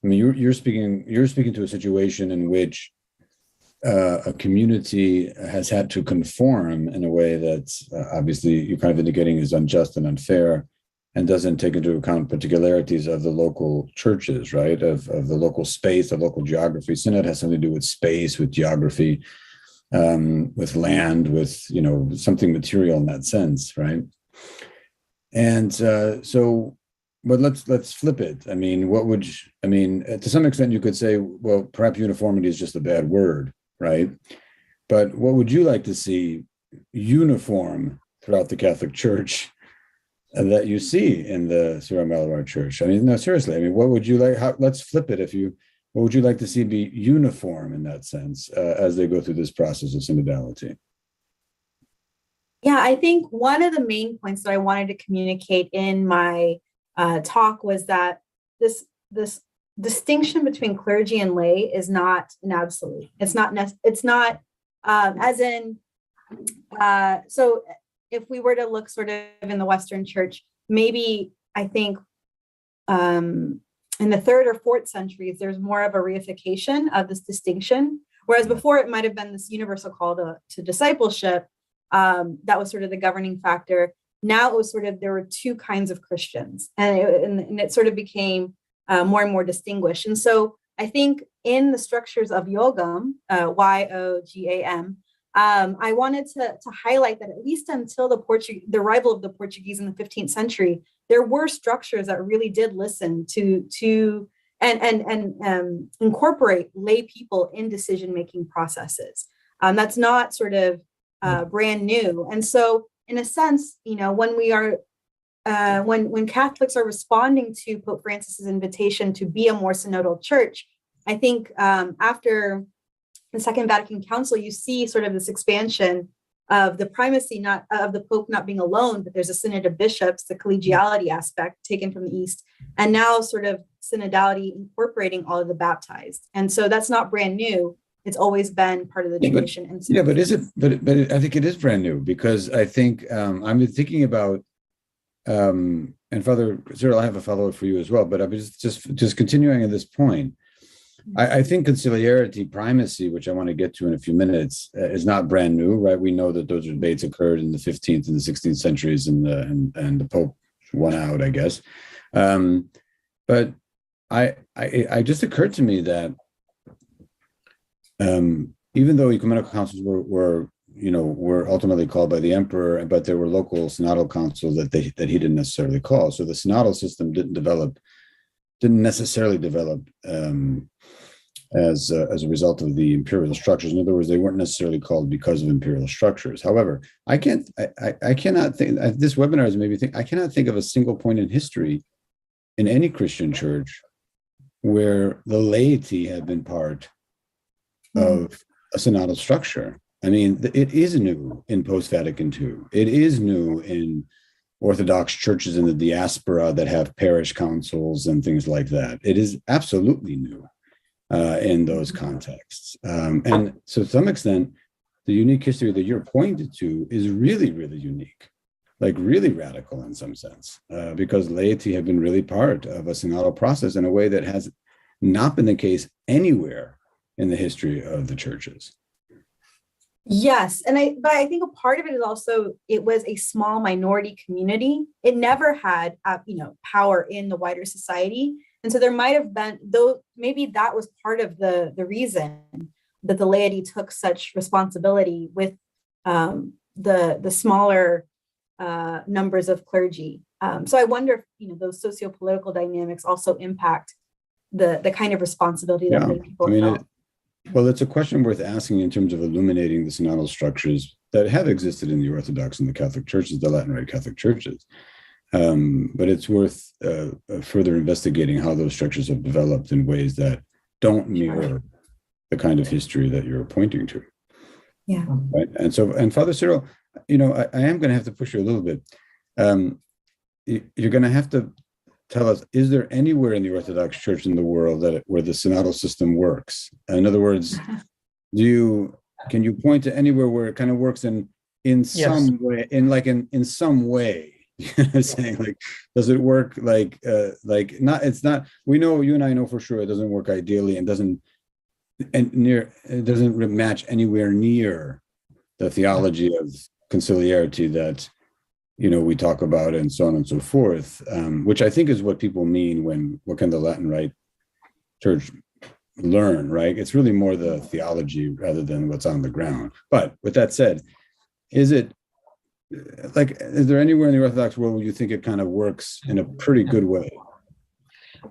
I mean, you're speaking to a situation in which a community has had to conform in a way that's obviously you're kind of indicating is unjust and unfair, and doesn't take into account particularities of the local churches, right? Of the local space, the local geography. Synod has something to do with space, with geography, with land, with, something material in that sense, right? And but let's flip it. To some extent you could say, well, perhaps uniformity is just a bad word, right? But what would you like to see uniform throughout the Catholic Church that you see in the Syro-Malabar Church? No, seriously. What would you like? Let's flip it. What would you like to see be uniform in that sense as they go through this process of synodality? Yeah, I think one of the main points that I wanted to communicate in my talk was that this distinction between clergy and lay is not an absolute. It's not as in. So if we were to look sort of in the Western Church, maybe I think in the 3rd or 4th centuries, there's more of a reification of this distinction. Whereas before it might have been this universal call to discipleship that was sort of the governing factor. Now it was sort of, there were 2 kinds of Christians, and it sort of became more and more distinguished. And so I think in the structures of Yogam, Yogam, I wanted to highlight that at least until the arrival of the Portuguese in the 15th century, there were structures that really did listen to and incorporate lay people in decision-making processes. That's not sort of brand new. And so in a sense, when we are when Catholics are responding to Pope Francis's invitation to be a more synodal church, I think after the Second Vatican Council, you see sort of this expansion of the primacy, not of the Pope not being alone, but there's a synod of bishops, the collegiality aspect taken from the East, and now sort of synodality incorporating all of the baptized. And so that's not brand new. It's always been part of the tradition. But is it? But I think it is brand new, because I think I've been thinking about, and Father Cyril, I have a follow-up for you as well. But I was just continuing at this point. I think conciliarity, primacy, which I want to get to in a few minutes, is not brand new, right? We know that those debates occurred in the 15th and the 16th centuries, and the Pope won out, I guess. But I just occurred to me that even though ecumenical councils were ultimately called by the emperor, but there were local synodal councils that he didn't necessarily call. So the synodal system didn't necessarily develop as a result of the imperial structures. In other words, they weren't necessarily called because of imperial structures. However, I cannot think, this webinar has made me think, I cannot think of a single point in history in any Christian church where the laity had been part of a synodal structure. It is new in post-Vatican II. It is new in Orthodox churches in the diaspora that have parish councils and things like that. It is absolutely new in those contexts. And so to some extent, the unique history that you're pointing to is really, really unique, like really radical in some sense, because laity have been really part of a synodal process in a way that has not been the case anywhere in the history of the churches. Yes, but I think a part of it is also it was a small minority community. It never had power in the wider society, and so there might have been, though maybe that was part of the reason that the laity took such responsibility with the smaller numbers of clergy. So I wonder if those socio-political dynamics also impact the kind of responsibility that lay people felt. Well, it's a question worth asking in terms of illuminating the synodal structures that have existed in the Orthodox and the Catholic churches, the Latin Rite Catholic churches. But it's worth further investigating how those structures have developed in ways that don't mirror the kind of history that you're pointing to. Yeah. Right. And Father Cyril, I am going to have to push you a little bit. You're going to have to tell us, is there anywhere in the Orthodox Church in the world where the synodal system works? In other words, can you point to anywhere where it kind of works in some way, in some way? Saying, like, does it work it's not, we know, you and I know for sure it doesn't work ideally and doesn't match anywhere near the theology of conciliarity that we talk about, and so on and so forth, which I think is what people mean when, what can the Latin Rite Church learn, right? It's really more the theology rather than what's on the ground. But with that said, is there anywhere in the Orthodox world where you think it kind of works in a pretty good way?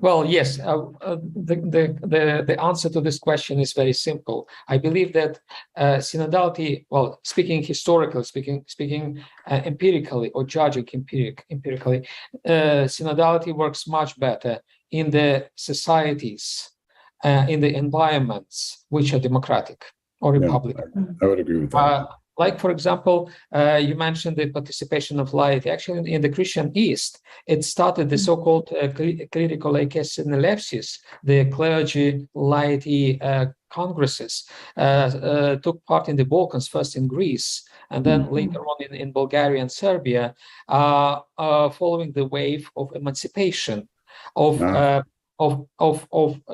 Well, yes. The answer to this question is very simple. I believe that synodality, well, speaking historically, speaking empirically, or judging empirically, synodality works much better in the societies, in the environments which are democratic or republican. Yeah, I would agree with that. Like, for example, you mentioned the participation of laity. Actually, in the Christian East, it started the so-called clerical synodality, the clergy laity congresses, took part in the Balkans, first in Greece, and then later on in Bulgaria and Serbia, following the wave of emancipation, of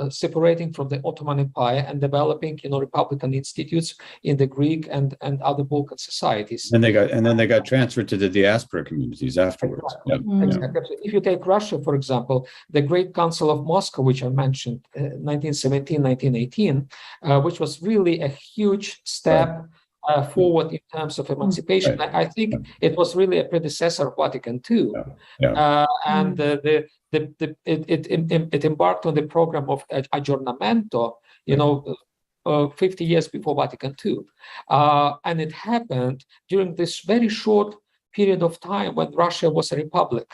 separating from the Ottoman Empire and developing, republican institutes in the Greek and other Balkan societies. And then they got transferred to the diaspora communities afterwards. Exactly. If you take Russia, for example, the Great Council of Moscow, which I mentioned, 1917, 1918, which was really a huge step forward in terms of emancipation. Right. I think it was really a predecessor of Vatican II. And it embarked on the program of aggiornamento, 50 years before Vatican II. And it happened during this very short period of time when Russia was a republic.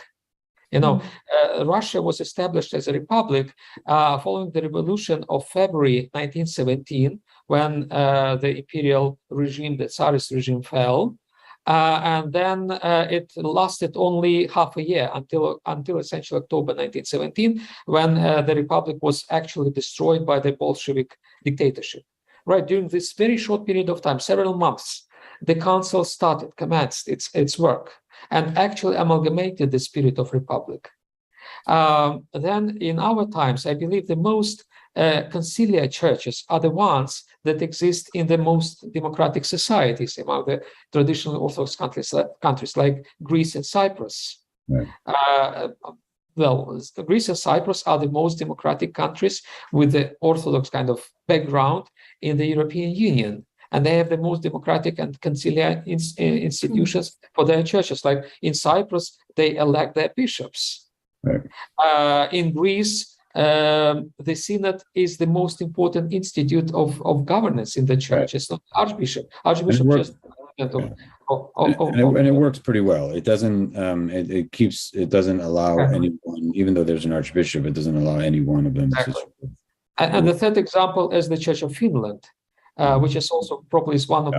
Russia was established as a republic following the revolution of February 1917, when the imperial regime, the Tsarist regime, fell. And then it lasted only half a year until essentially October 1917, when the republic was actually destroyed by the Bolshevik dictatorship. Right, during this very short period of time, several months, the council commenced its work and actually amalgamated the spirit of republic. Then in our times, I believe the most conciliar churches are the ones that exist in the most democratic societies among the traditional Orthodox countries like Greece and Cyprus. Right. Greece and Cyprus are the most democratic countries with the Orthodox kind of background in the European Union. And they have the most democratic and conciliar institutions for their churches. Like in Cyprus, they elect their bishops. Right. In Greece, the synod is the most important institute of governance in the church. It's not archbishop. Archbishop just. And it works pretty well. It doesn't. It doesn't allow anyone, even though there's an archbishop, it doesn't allow any one of them. Exactly. And the third example is the Church of Finland, which is also probably one of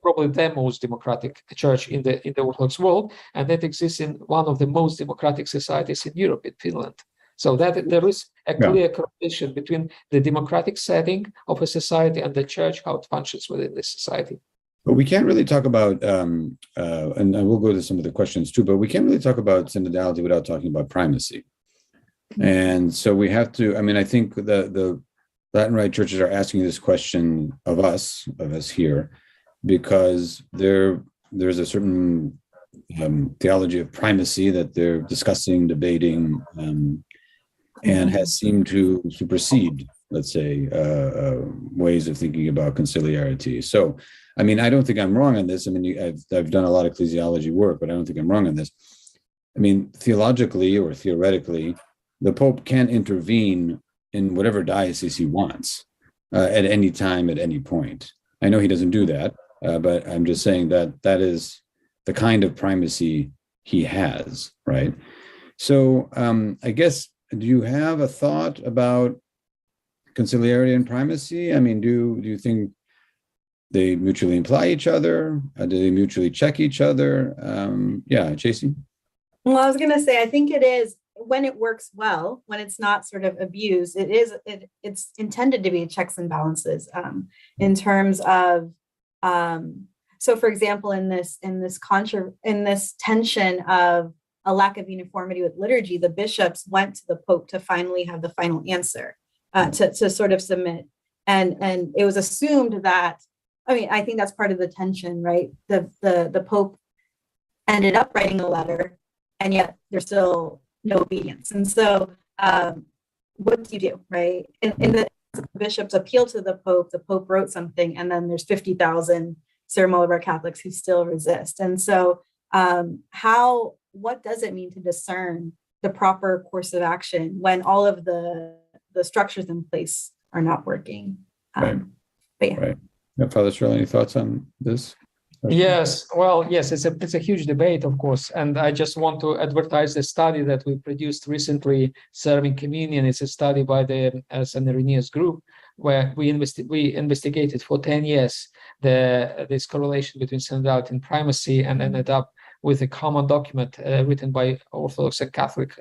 probably the most democratic church in the Orthodox world, and that exists in one of the most democratic societies in Europe, in Finland. So that there is a clear correlation between the democratic setting of a society and the church, how it functions within this society. But we can't really talk about, and I will go to some of the questions too, but we can't really talk about synodality without talking about primacy. And so we have to, I think the Latin Rite churches are asking this question of us here, because there's a certain theology of primacy that they're discussing, debating, and has seemed to supersede, let's say, ways of thinking about conciliarity. So, I don't think I'm wrong on this. I've done a lot of ecclesiology work, but I don't think I'm wrong on this. Theologically or theoretically, the Pope can intervene in whatever diocese he wants at any time, at any point. I know he doesn't do that, but I'm just saying that is the kind of primacy he has, right? So I guess, do you have a thought about conciliarity and primacy? Do you think they mutually imply each other? Do they mutually check each other? JC? Well, I was going to say, I think it is, when it works well, when it's not sort of abused, it's intended to be checks and balances in terms of, so for example, in this tension of a lack of uniformity with liturgy, the bishops went to the Pope to finally have the final answer, to sort of submit. And it was assumed that, I think that's part of the tension, right? The Pope ended up writing a letter, and yet there's still no obedience. And so what do you do, right? In the bishops appeal to the Pope wrote something, and then there's 50,000 ceremonial Catholics who still resist. And so what does it mean to discern the proper course of action when all of the structures in place are not working? Right. Right. Father Cyril, any thoughts on this? Yes, well, yes, it's a huge debate, of course, and I just want to advertise the study that we produced recently, Serving Communion. It's a study by the St. Irenaeus group, where we investigated for 10 years this correlation between synodality and primacy, and ended up with a common document written by Orthodox and Catholic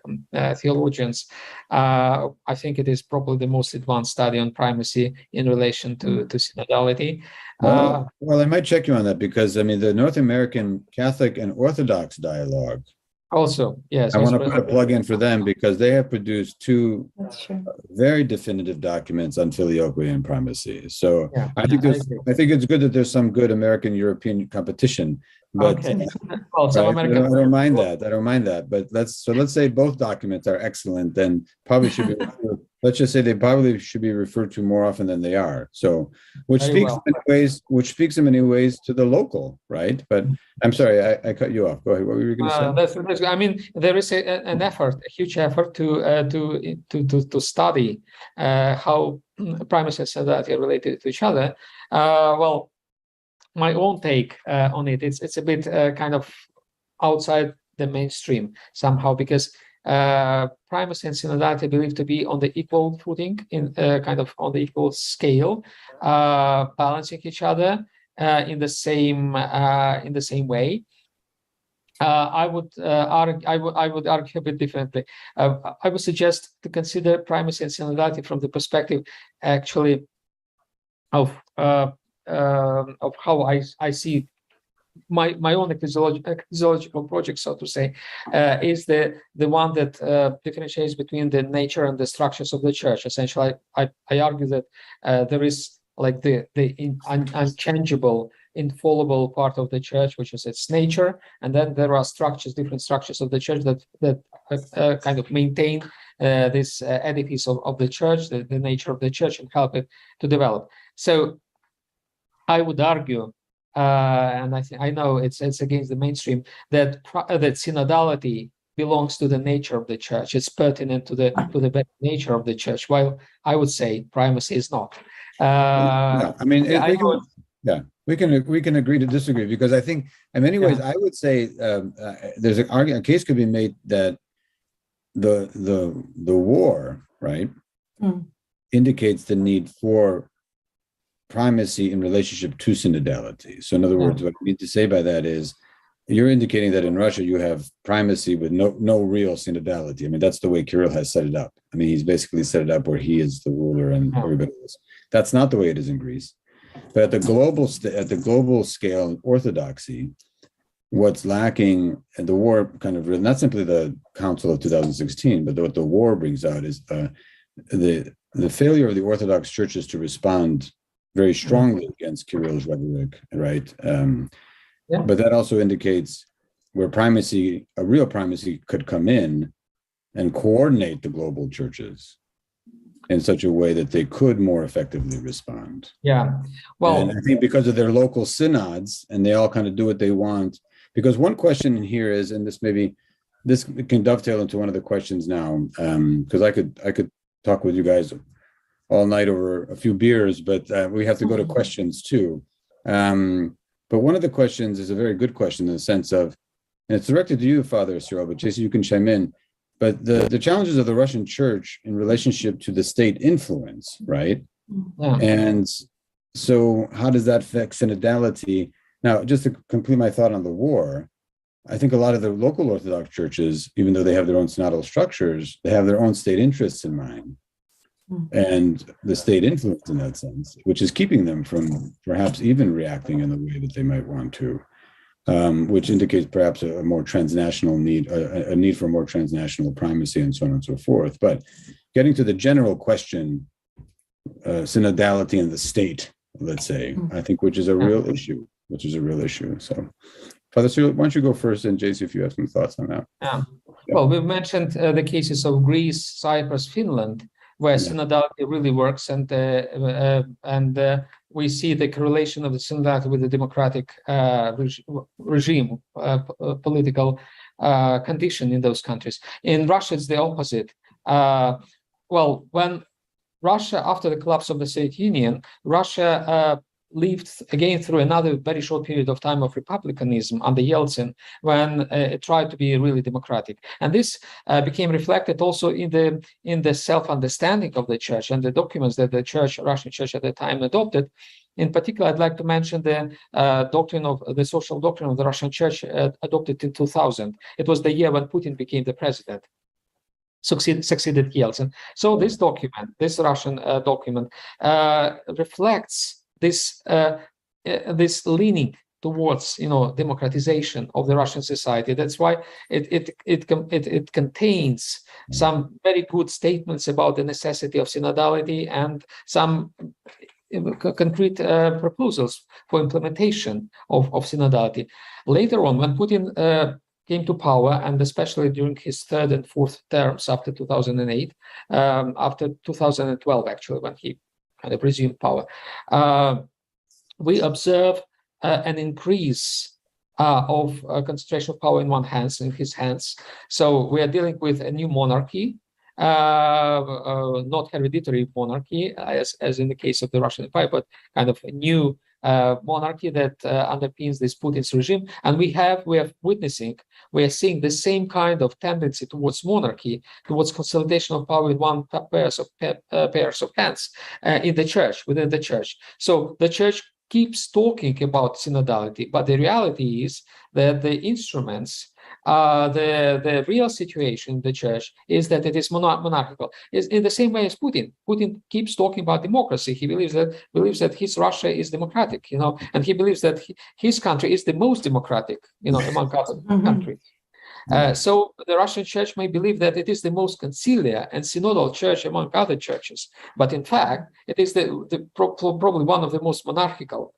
theologians. I think it is probably the most advanced study on primacy in relation to synodality. Well, I might check you on that, because I mean the North American Catholic and Orthodox dialogue. Also, yes, I want to put a plug in for them, because they have produced two very definitive documents on filioque and primacy. So yeah, I think it's good that there's some good American-European competition. But okay. Right? I don't mind that. I don't mind that. But let's say both documents are excellent, then probably should be let's just say they probably should be referred to more often than they are. So which speaks in many ways to the local, right? But I'm sorry, I cut you off. Go ahead. What were you going to say? That's, I mean, there is an effort, a huge effort to study how primacy and synodality are related to each other. Well, my own take on it's a bit kind of outside the mainstream somehow, because primacy and synodality are believed to be on the equal footing, in kind of on the equal scale, balancing each other in the same way. I would argue a bit differently. I would suggest to consider primacy and synodality from the perspective, actually, of how I see my own ecclesiological project, so to say, is the one that differentiates between the nature and the structures of the church. Essentially, I argue that there is like the unchangeable, infallible part of the church, which is its nature, and then there are different structures of the church that kind of maintain this edifice of the church, the nature of the church, and help it to develop. So I would argue, and I know it's against the mainstream, that synodality belongs to the nature of the church. It's pertinent to the better nature of the church, while I would say primacy is not. I mean, we can agree to disagree, because I think in many ways I would say there's a case could be made that the war, right, indicates the need for primacy in relationship to synodality. So in other words, what I mean to say by that is, you're indicating that in Russia you have primacy with no real synodality. I mean, that's the way Kirill has set it up. I mean, he's basically set it up where he is the ruler and everybody else. That's not the way it is in Greece. But at the global scale in Orthodoxy, what's lacking, and the war kind of, not simply the Council of 2016, but what the war brings out is the failure of the Orthodox churches to respond very strongly against Kirill's rhetoric, right? But that also indicates where a real primacy could come in and coordinate the global churches in such a way that they could more effectively respond. Yeah, well, and I think because of their local synods, and they all kind of do what they want. Because one question in here is, and this can dovetail into one of the questions now, because I could talk with you guys all night over a few beers, but we have to go to questions too. But one of the questions is a very good question in the sense of, and it's directed to you, Father Cyril, but Jason, you can chime in. But the challenges of the Russian church in relationship to the state influence, right? Yeah. And so how does that affect synodality? Now, just to complete my thought on the war, I think a lot of the local Orthodox churches, even though they have their own synodal structures, they have their own state interests in mind. And the state influence in that sense, which is keeping them from perhaps even reacting in the way that they might want to, which indicates perhaps a more transnational need, a need for more transnational primacy and so on and so forth. But getting to the general question, synodality in the state, let's say, I think, which is a real issue. So, Father Cyril, why don't you go first, and JC, if you have some thoughts on that. Yeah. Well, we've mentioned the cases of Greece, Cyprus, Finland, where synodality really works, and we see the correlation of the synodality with the democratic regime, political condition in those countries. In Russia, it's the opposite. Well, when Russia, after the collapse of the Soviet Union, Russia lived again through another very short period of time of republicanism under Yeltsin, when it tried to be really democratic, and this became reflected also in the self-understanding of the church and the documents that the Russian church at the time adopted. In particular, I'd like to mention the social doctrine of the Russian church adopted in 2000. It was the year when Putin became the president, succeeded Yeltsin. So this document, this Russian document, reflects this leaning towards democratization of the Russian society. That's why it contains some very good statements about the necessity of synodality and some concrete proposals for implementation of synodality. Later on, when Putin came to power, and especially during his third and fourth terms after 2008, after 2012 actually, when he kind of resumed power, we observe an increase of concentration of power in his hands. So we are dealing with a new monarchy, not hereditary monarchy, as in the case of the Russian Empire, but kind of a new monarchy that underpins this Putin's regime. And we are seeing the same kind of tendency towards monarchy, towards consolidation of power with one pairs of hands in the church, within the church. So the church keeps talking about synodality, but the reality is that the instruments, the real situation in the church is that it is monarchical. It's in the same way as Putin. Putin keeps talking about democracy. He believes that his Russia is democratic, and he believes that his country is the most democratic, among other countries. So the Russian church may believe that it is the most conciliar and synodal church among other churches, but in fact, it is probably one of the most monarchical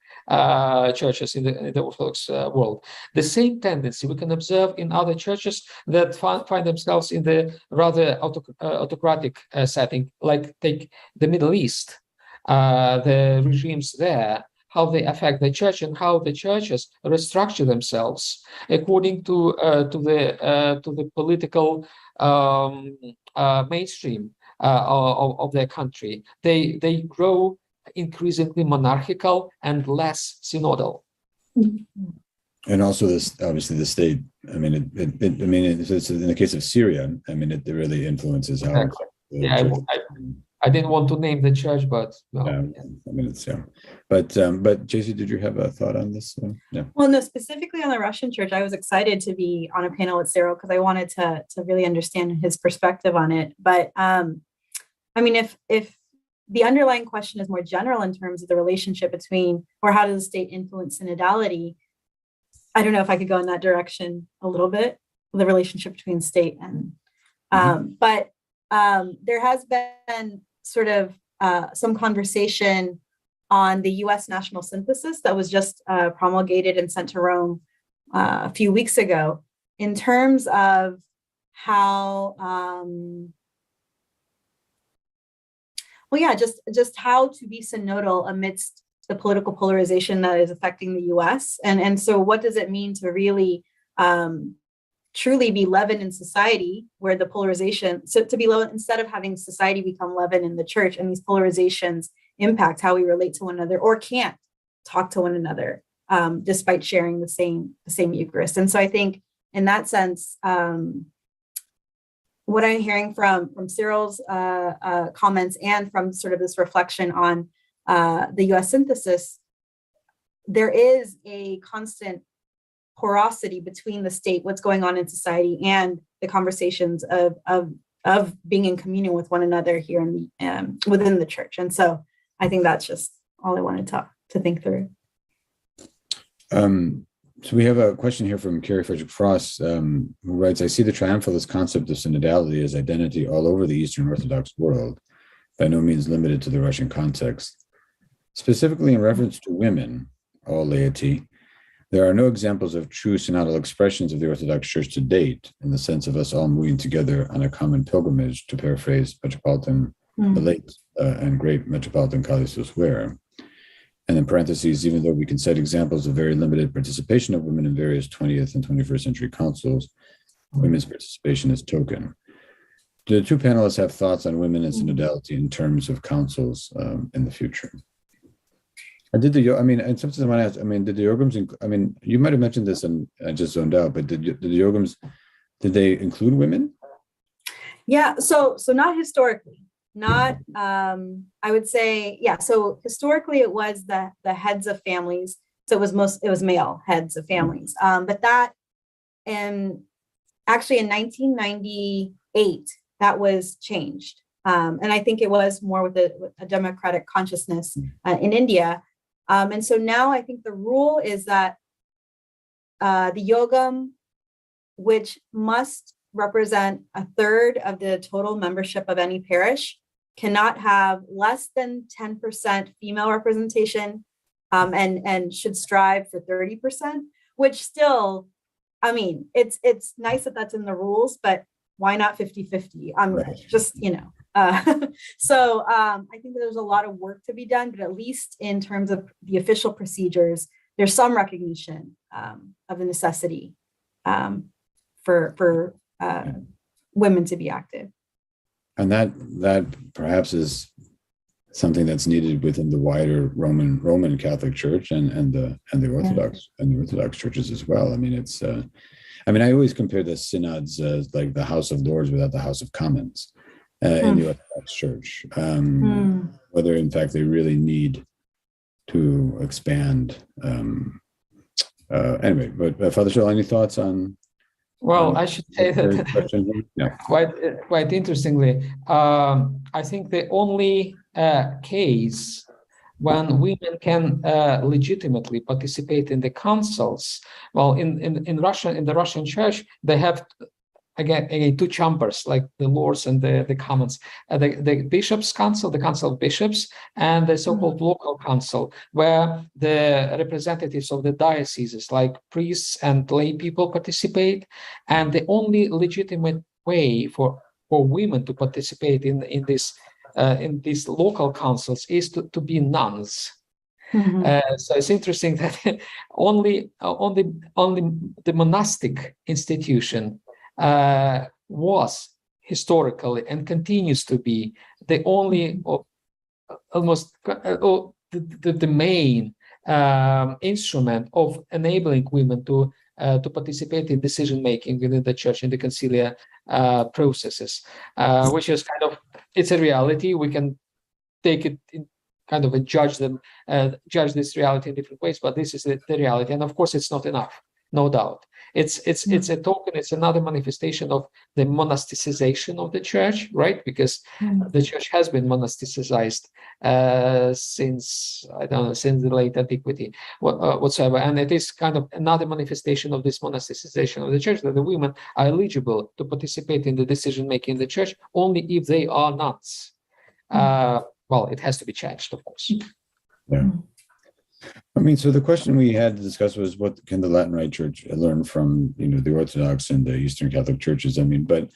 churches in the Orthodox world. The same tendency we can observe in other churches that find themselves in the rather autocratic setting, like take the Middle East, the regimes there, how they affect the church and how the churches restructure themselves according to the political mainstream of their country. They grow increasingly monarchical and less synodal. And also, this obviously the state. I mean, it's in the case of Syria. I mean, it really influences how. Exactly. I didn't want to name the church, but no. I mean, it's but JC, did you have a thought on this? Yeah. Well, no, specifically on the Russian church, I was excited to be on a panel with Cyril because I wanted to really understand his perspective on it. But I mean, if the underlying question is more general in terms of the relationship between, or how does the state influence synodality, I don't know if I could go in that direction a little bit, the relationship between state and, but there has been sort of some conversation on the U.S. National Synthesis that was just promulgated and sent to Rome a few weeks ago, in terms of how, just how to be synodal amidst the political polarization that is affecting the U.S. And so what does it mean to really truly be leaven in society, where the polarization, so to be leaven, instead of having society become leaven in the church, and these polarizations impact how we relate to one another or can't talk to one another despite sharing the same Eucharist. And so I think in that sense, what I'm hearing from Cyril's comments and from sort of this reflection on the US synthesis, there is a constant porosity between the state, what's going on in society, and the conversations of being in communion with one another here in the, within the church. And so I think that's just all I wanted to think through. So we have a question here from Carrie Frederick Frost, who writes, I see the triumphalist concept of synodality as identity all over the Eastern Orthodox world, by no means limited to the Russian context. Specifically in reference to women, all laity, There are no examples of true synodal expressions of the Orthodox Church to date, in the sense of us all moving together on a common pilgrimage, to paraphrase the late and great Metropolitan Callistus Ware. And in parentheses, even though we can cite examples of very limited participation of women in various 20th and 21st century councils, women's participation is token. Do the two panelists have thoughts on women and synodality in terms of councils in the future? And sometimes I want to ask, did the Yorgums, you might have mentioned this and I just zoned out, but did the Yorgums, did they include women? Yeah, so not historically, not, I would say, yeah, so historically it was the heads of families. So it was male heads of families. But that, actually in 1998, that was changed. And I think it was more with a democratic consciousness in India. And so now I think the rule is that the Yogam, which must represent a third of the total membership of any parish, cannot have less than 10% female representation, and should strive for 30%, which still, it's nice that that's in the rules, but why not 50-50? Right. Just, so I think there's a lot of work to be done, but at least in terms of the official procedures, there's some recognition of the necessity for women to be active. And that perhaps is something that's needed within the wider Roman Catholic Church and the Orthodox churches as well. I always compare the synods as like the House of Lords without the House of Commons in the Orthodox Church. Whether in fact they really need to expand. Anyway, but Father Scholl, any thoughts on? Well, I should say that quite interestingly, I think the only case when women can legitimately participate in the councils, well, in the Russian Church, they have again two chambers, like the Lords and the Commons, the Bishops' Council, the Council of Bishops, and the so-called local council, where the representatives of the dioceses, like priests and lay people, participate. And the only legitimate way for women to participate in these local councils is to be nuns. So it's interesting that only the monastic institution was historically and continues to be the only, almost the main instrument of enabling women to participate in decision making within the church, in the concilia processes, which is it's a reality. We can take it in kind of judge this reality in different ways, but this is the reality. And of course, it's not enough, no doubt. It's a token. It's another manifestation of the monasticization of the church, right? Because the church has been monasticized since the late antiquity whatsoever, and it is kind of another manifestation of this monasticization of the church, that the women are eligible to participate in the decision making in the church only if they are nuns. Well, it has to be changed, of course. Yeah. So the question we had to discuss was, what can the Latin Rite Church learn from, the Orthodox and the Eastern Catholic churches? But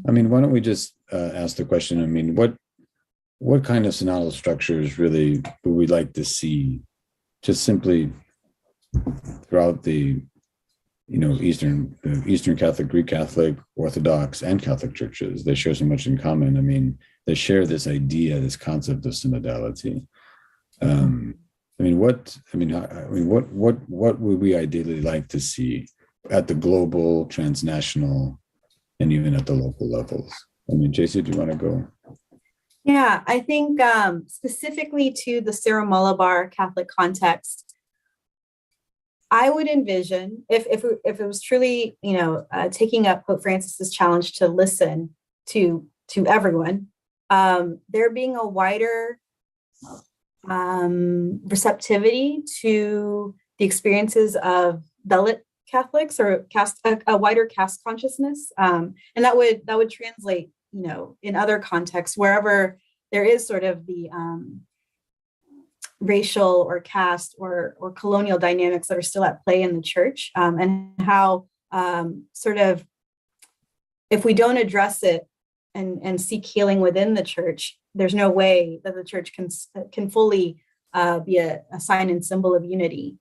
why don't we just ask the question? What kind of synodal structures really would we like to see, just simply throughout the, Eastern Catholic, Greek Catholic, Orthodox, and Catholic churches? They share so much in common. They share this idea, this concept of synodality. What would we ideally like to see at the global, transnational, and even at the local levels? JC, do you want to go? Yeah, I think specifically to the Syro-Malabar Catholic context, I would envision, if it was truly, taking up Pope Francis's challenge to listen to everyone, there being a wider receptivity to the experiences of Dalit Catholics, or a wider caste consciousness, and that would translate, in other contexts, wherever there is sort of the racial or caste or colonial dynamics that are still at play in the church, and how sort of, if we don't address it and seek healing within the church, there's no way that the church can fully be a sign and symbol of unity,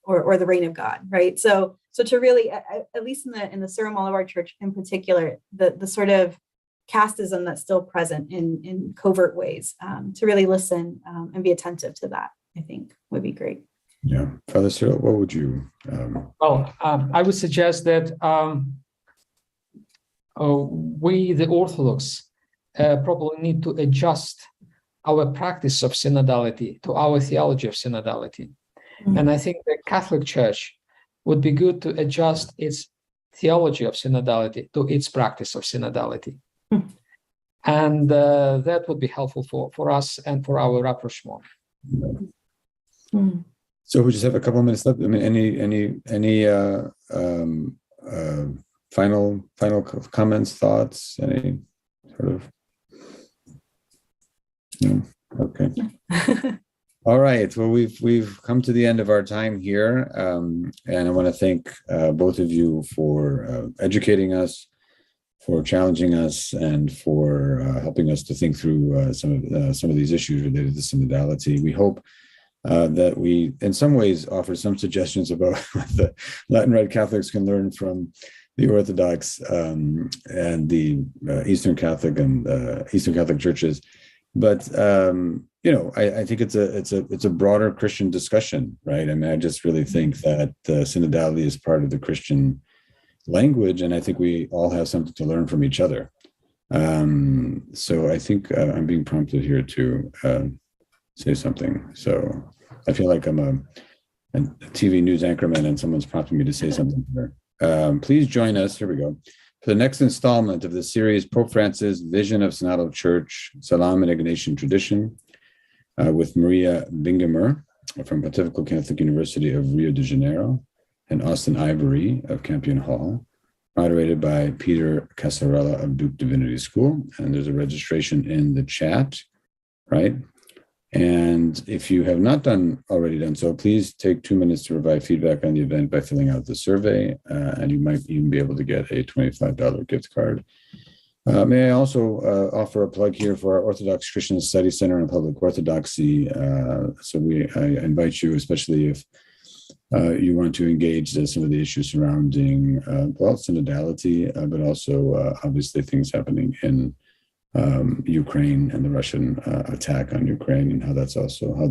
or the reign of God, right? So to really, at least in the Syro Malabar Church in particular, the sort of casteism that's still present in covert ways, to really listen and be attentive to that, I think would be great. Yeah, Father Cyril, what would you? I would suggest that we, the Orthodox, probably need to adjust our practice of synodality to our theology of synodality. Mm-hmm. And I think the Catholic Church would be good to adjust its theology of synodality to its practice of synodality. Mm-hmm. And that would be helpful for us and for our rapprochement. Mm-hmm. So we just have a couple of minutes left. I mean, any final comments, thoughts, any sort of? No? Okay. All right. Well, we've come to the end of our time here, and I want to thank both of you for educating us, for challenging us, and for helping us to think through some of these issues related to synodality. We hope that we, in some ways, offer some suggestions about what the Latin Rite Catholics can learn from the Orthodox and the Eastern Catholic and Eastern Catholic churches. But I think it's a broader Christian discussion, right? I mean, I just really think that synodality is part of the Christian language, and I think we all have something to learn from each other. So I think I'm being prompted here to say something. So I feel like I'm a TV news anchorman, and someone's prompting me to say something here. Please join us. Here we go. For the next installment of the series, Pope Francis, Vision of Synodal Church, Salam and Ignatian Tradition, with Maria Bingamer from Pontifical Catholic University of Rio de Janeiro and Austin Ivory of Campion Hall, moderated by Peter Casarella of Duke Divinity School. And there's a registration in the chat, right? And if you have not already done so, please take 2 minutes to provide feedback on the event by filling out the survey, and you might even be able to get a $25 gift card. May I also offer a plug here for our Orthodox Christian Study Center and Public Orthodoxy. So I invite you, especially if you want to engage some of the issues surrounding, synodality, but also obviously things happening in Ukraine and the Russian attack on Ukraine, and how that's also how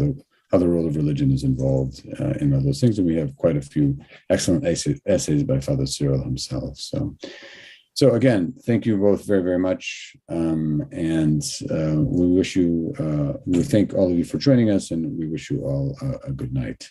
the role of religion is involved in all those things. And we have quite a few excellent essays by Father Cyril himself. So again, thank you both very, very much, and we thank all of you for joining us, and we wish you all a good night.